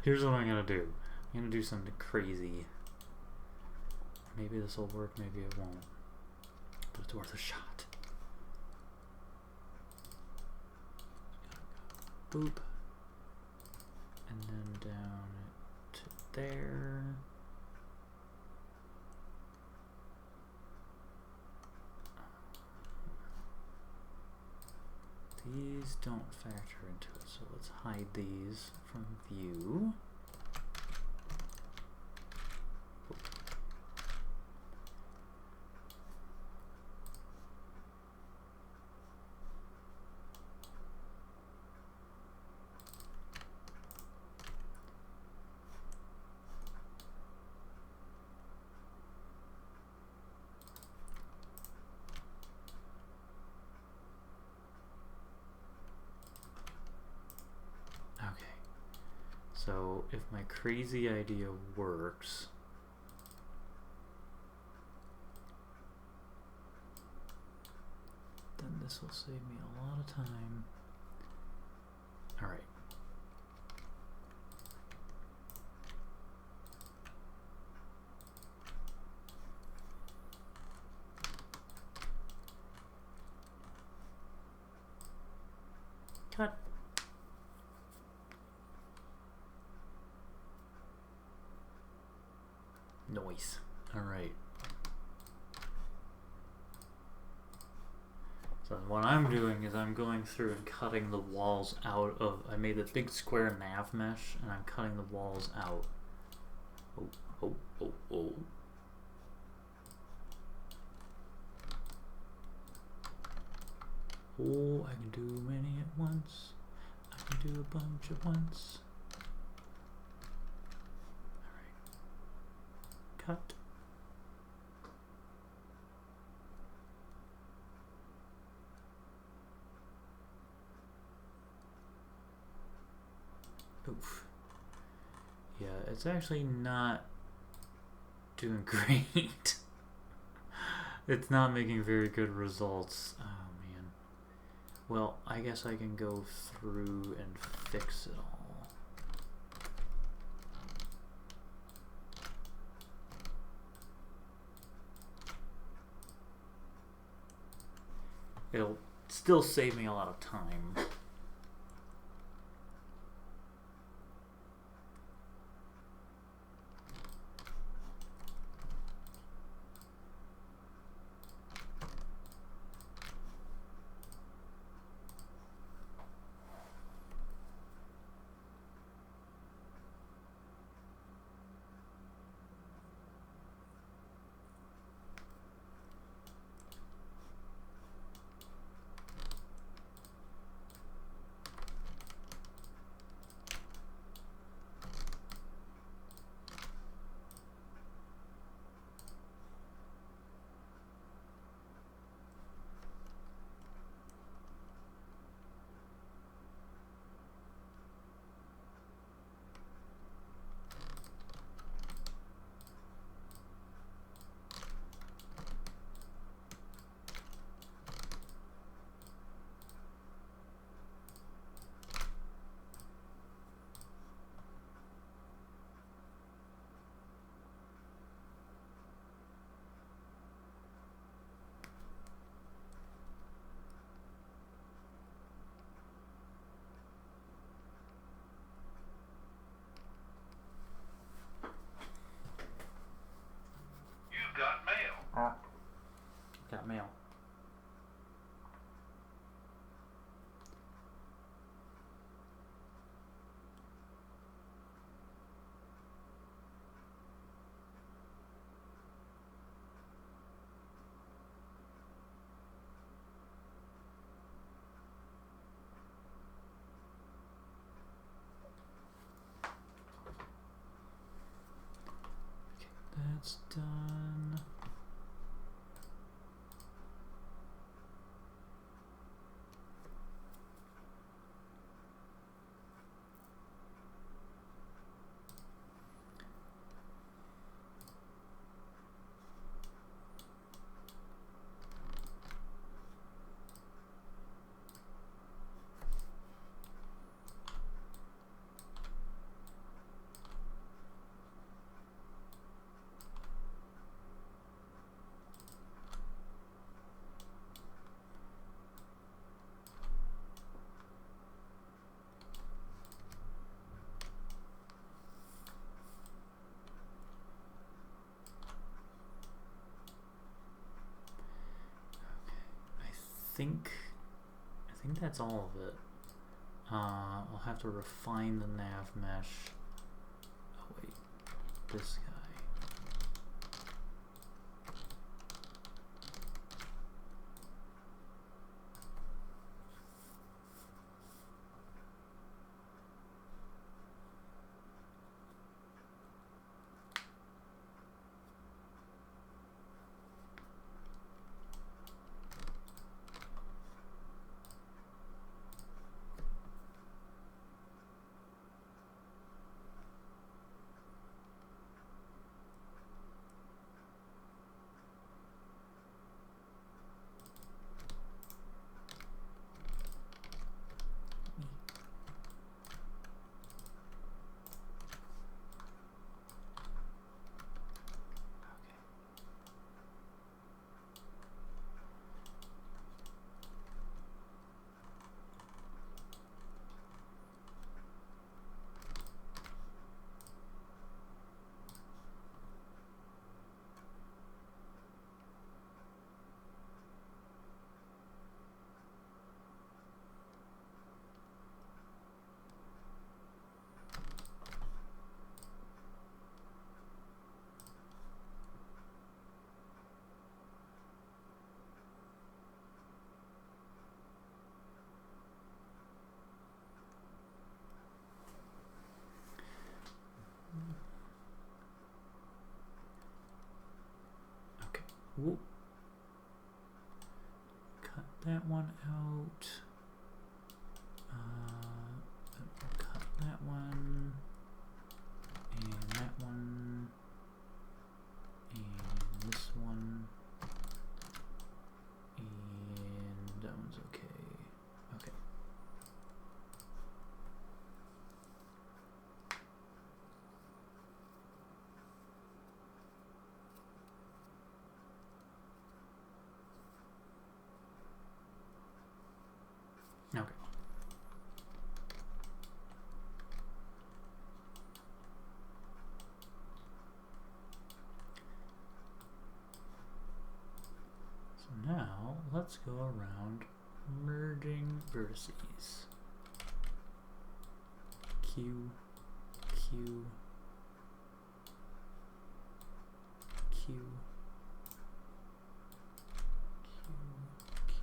Here's what I'm gonna do. I'm gonna do something crazy. Maybe this will work, maybe it won't. But it's worth a shot. Boop. And then down to there. These don't factor into it, so let's hide these from view. So if my crazy idea works, then this will save me a lot of time. All right. Cut. Noise. Alright. So what I'm doing is I'm going through and cutting the walls out of... I made a big square nav mesh and I'm cutting the walls out. Oh, oh, oh, oh. Oh, I can do many at once. I can do a bunch at once. Alright. Cut. Oof. Yeah, it's actually not doing great. It's not making very good results. Oh man. Well, I guess I can go through and fix it all. It'll still save me a lot of time. Got mail. Okay, that's done. I think that's all of it. I'll have to refine the nav mesh. Oh wait, this guy. Whoop. Cut that one out. Cut that one. And that one. And this one. And that one's okay. Okay. Okay. So now let's go around merging vertices. Q, Q, Q, Q, Q.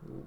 Ooh.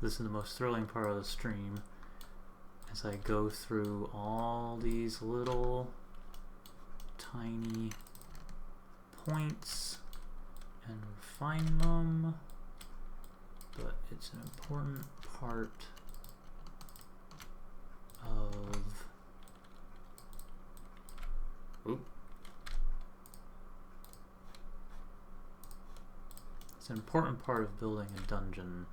This is the most thrilling part of the stream as I go through all these little tiny points and refine them, but it's an important part of it's an important part of building a dungeon.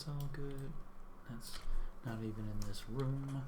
That's all good. That's not even in this room.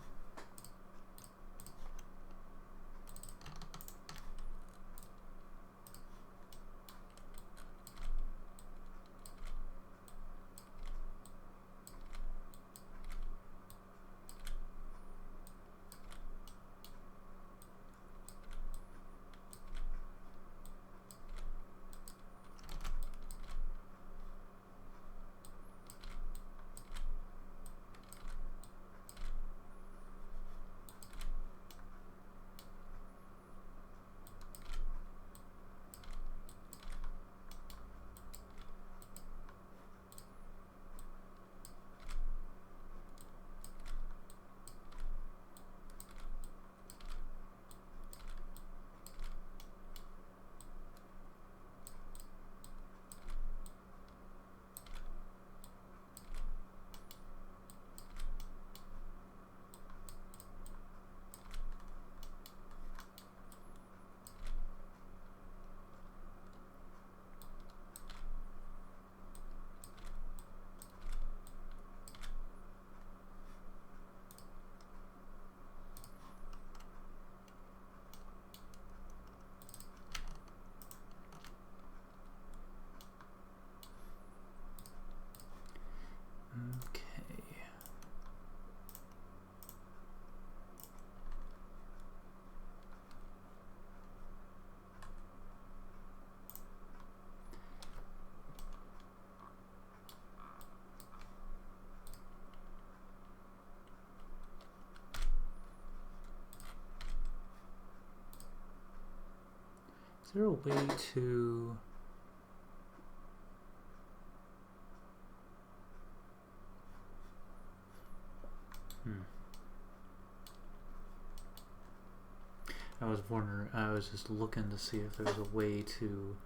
Okay. Is there a way to... I was just looking to see if there was a way to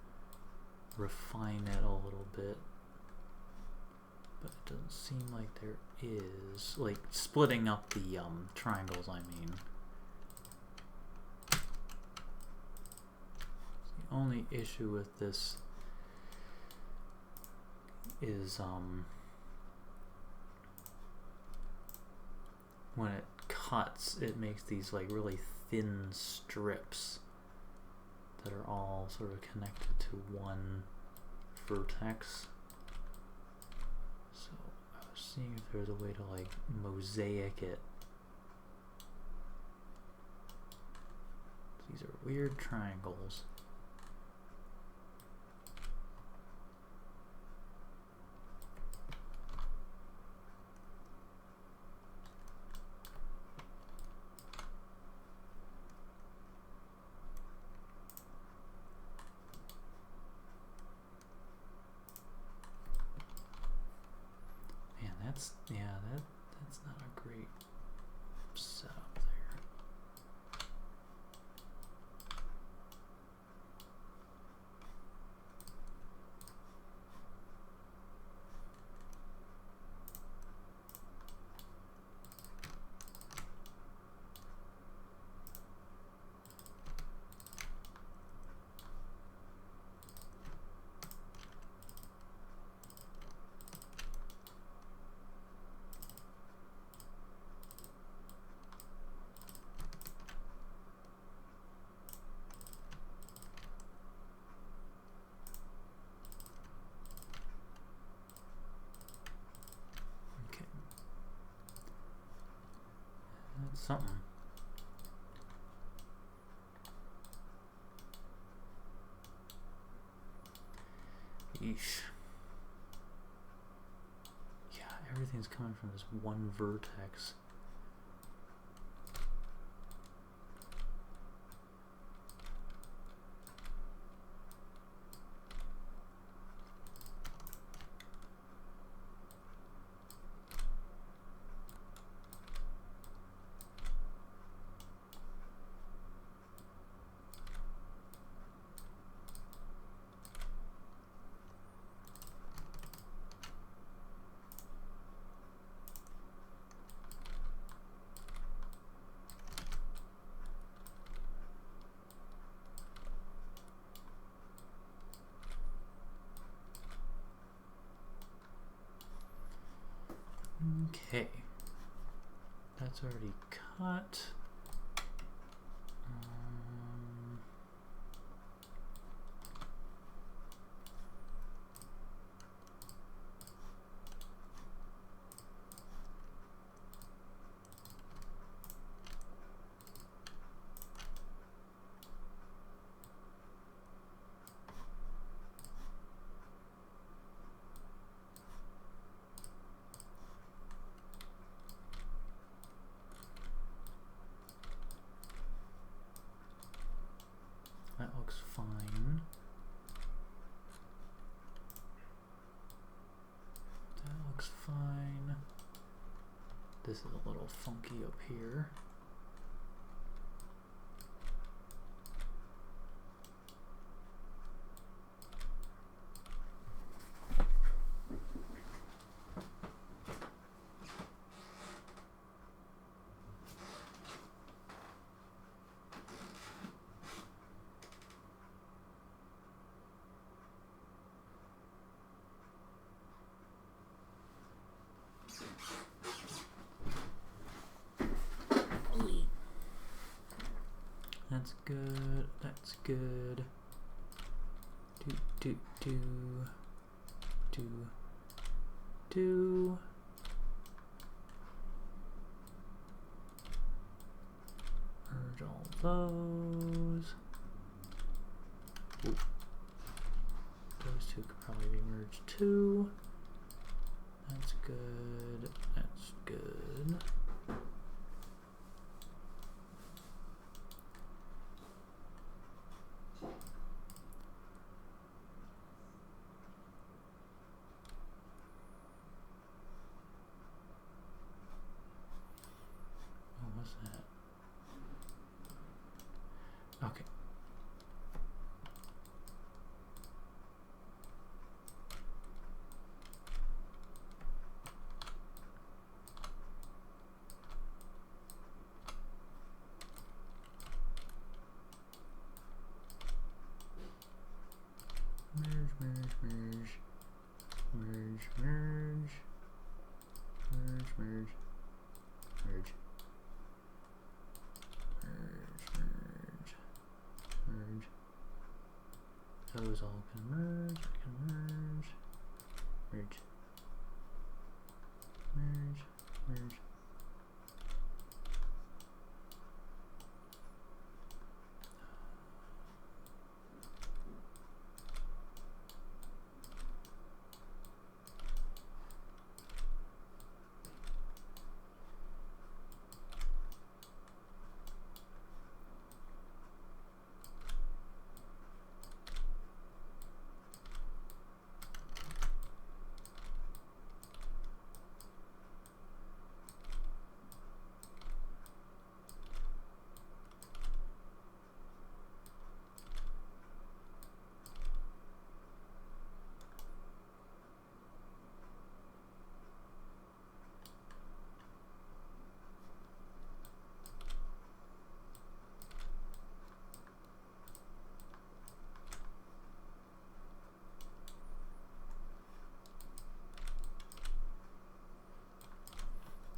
refine it a little bit. But it doesn't seem like there is. Like, splitting up the triangles, I mean. The only issue with this is when it cuts, it makes these like really thin strips that are all sort of connected to one vertex. So I was seeing if there's a way to like mosaic it. These are weird triangles. That's not a great setup there. Something. Yeesh. Yeah, everything's coming from this one vertex. Okay. That's already cut. That looks fine. That looks fine. This is a little funky up here. That's good. That's good. Do. Merge all those. Ooh. Those two could probably be merged too. That's good. That's good. What's that? Okay. Merge. Those all can merge. Merge.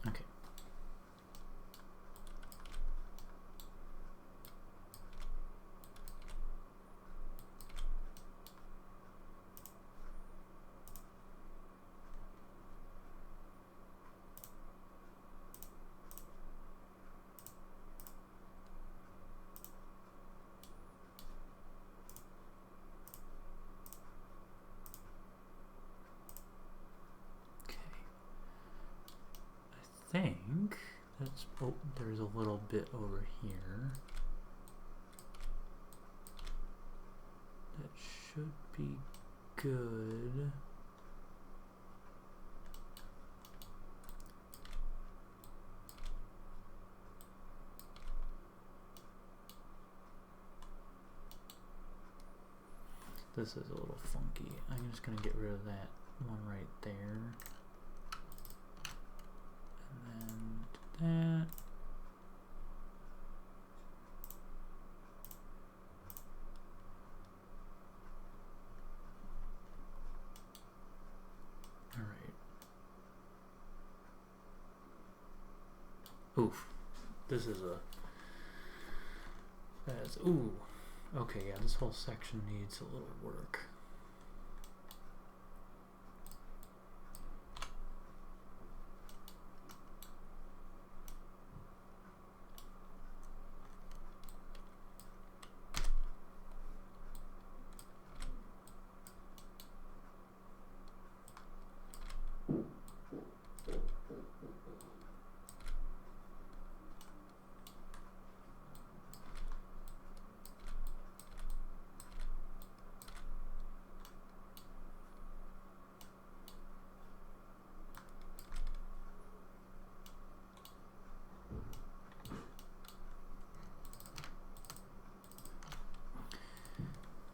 Okay. I think that's, oh, there's a little bit over here. That should be good. This is a little funky. I'm just gonna get rid of that one right there. And then that. Alright. this is a... That's, ooh. Okay, yeah, this whole section needs a little work.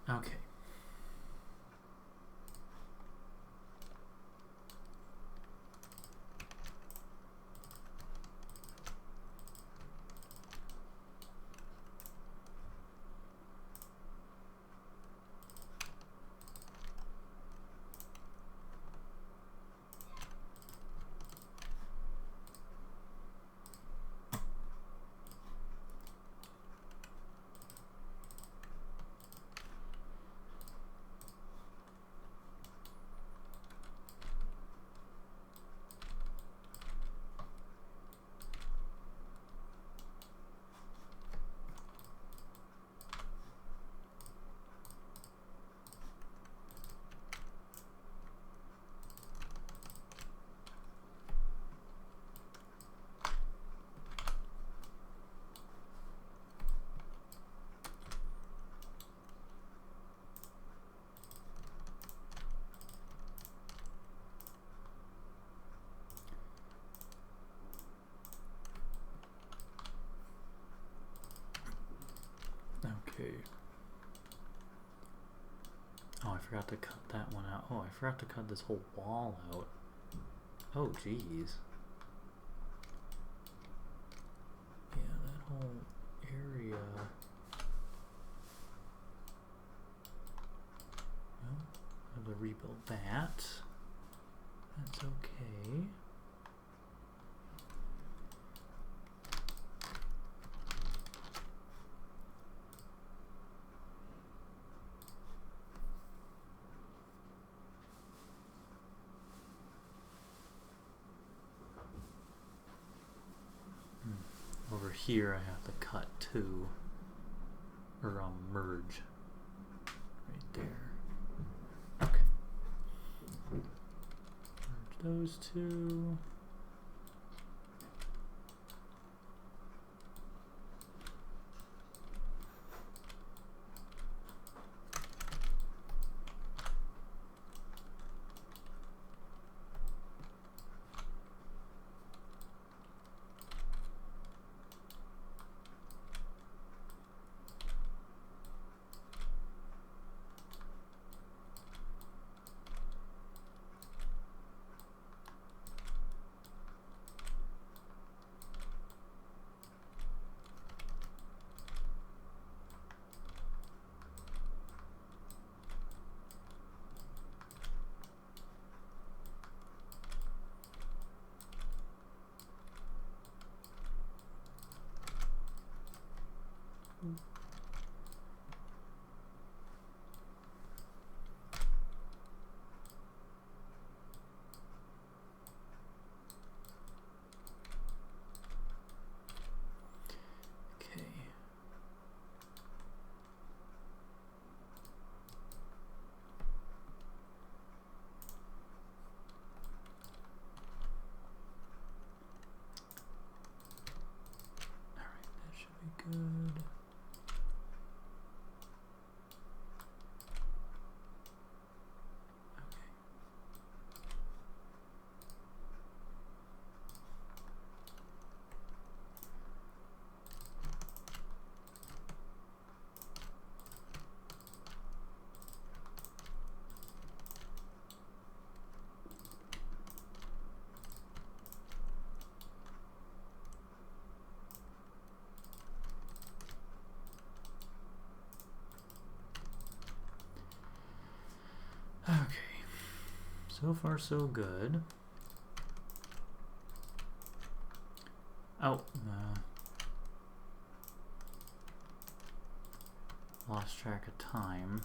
Okay. Okay. Oh, I forgot to cut that one out. Oh, I forgot to cut this whole wall out. Oh, jeez. Yeah, that whole area. Well, I have to rebuild that. That's okay. Over here I have to cut two, or merge right there. Okay. Merge those two. Good. Okay, so far so good. Oh, lost track of time.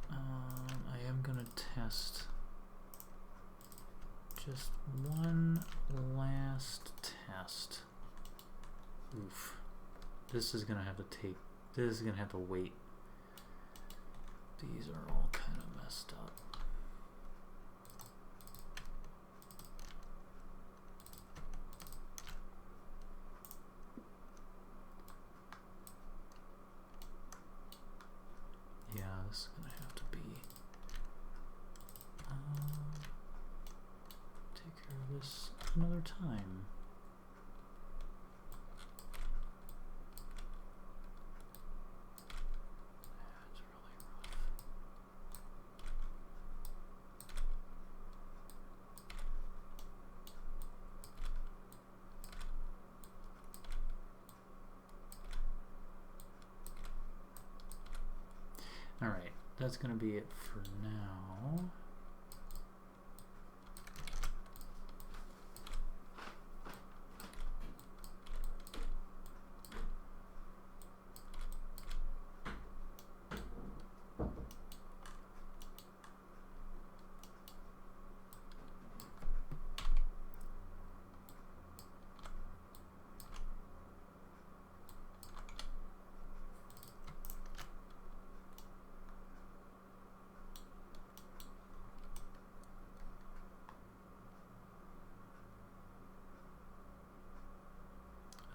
I am gonna test just one last test. Oof. This is gonna have to wait. These are all kind of messed up. Yeah, this is gonna have to be. Take care of this another time. That's really rough. All right, that's gonna be it for now.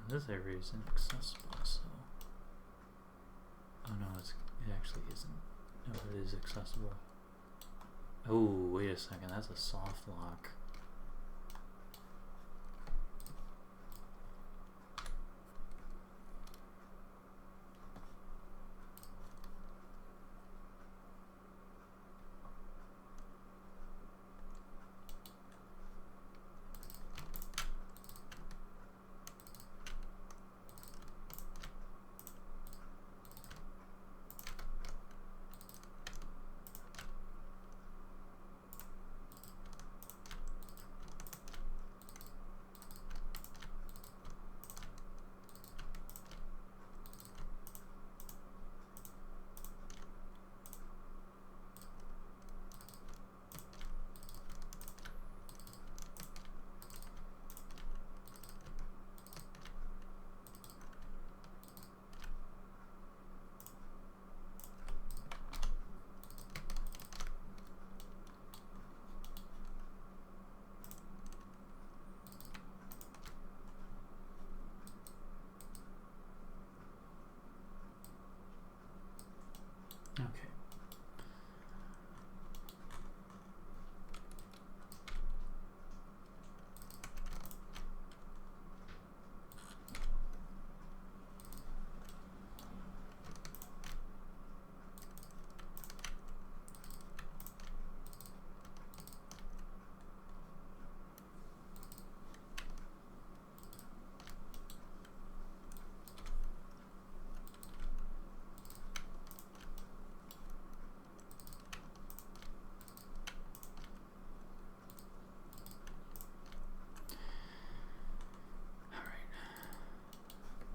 This area is inaccessible, so... Oh no, it actually isn't. No, it is accessible. Oh, wait a second, that's a soft lock. Okay.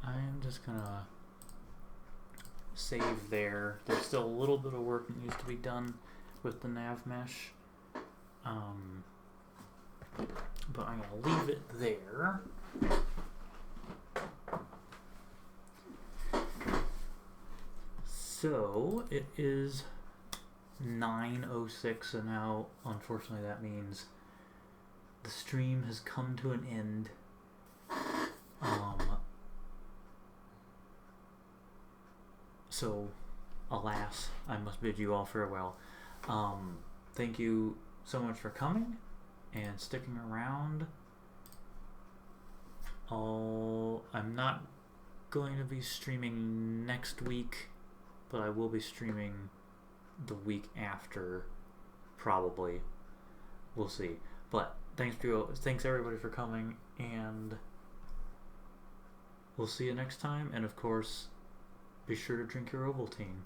I'm just gonna save there. There's still a little bit of work that needs to be done with the nav mesh. But I'm gonna leave it there. So it is 9:06, and now unfortunately that means the stream has come to an end. So, alas, I must bid you all farewell. Thank you so much for coming and sticking around. I'm not going to be streaming next week, but I will be streaming the week after, probably. We'll see. But thanks everybody for coming, and we'll see you next time. And of course, be sure to drink your Ovaltine.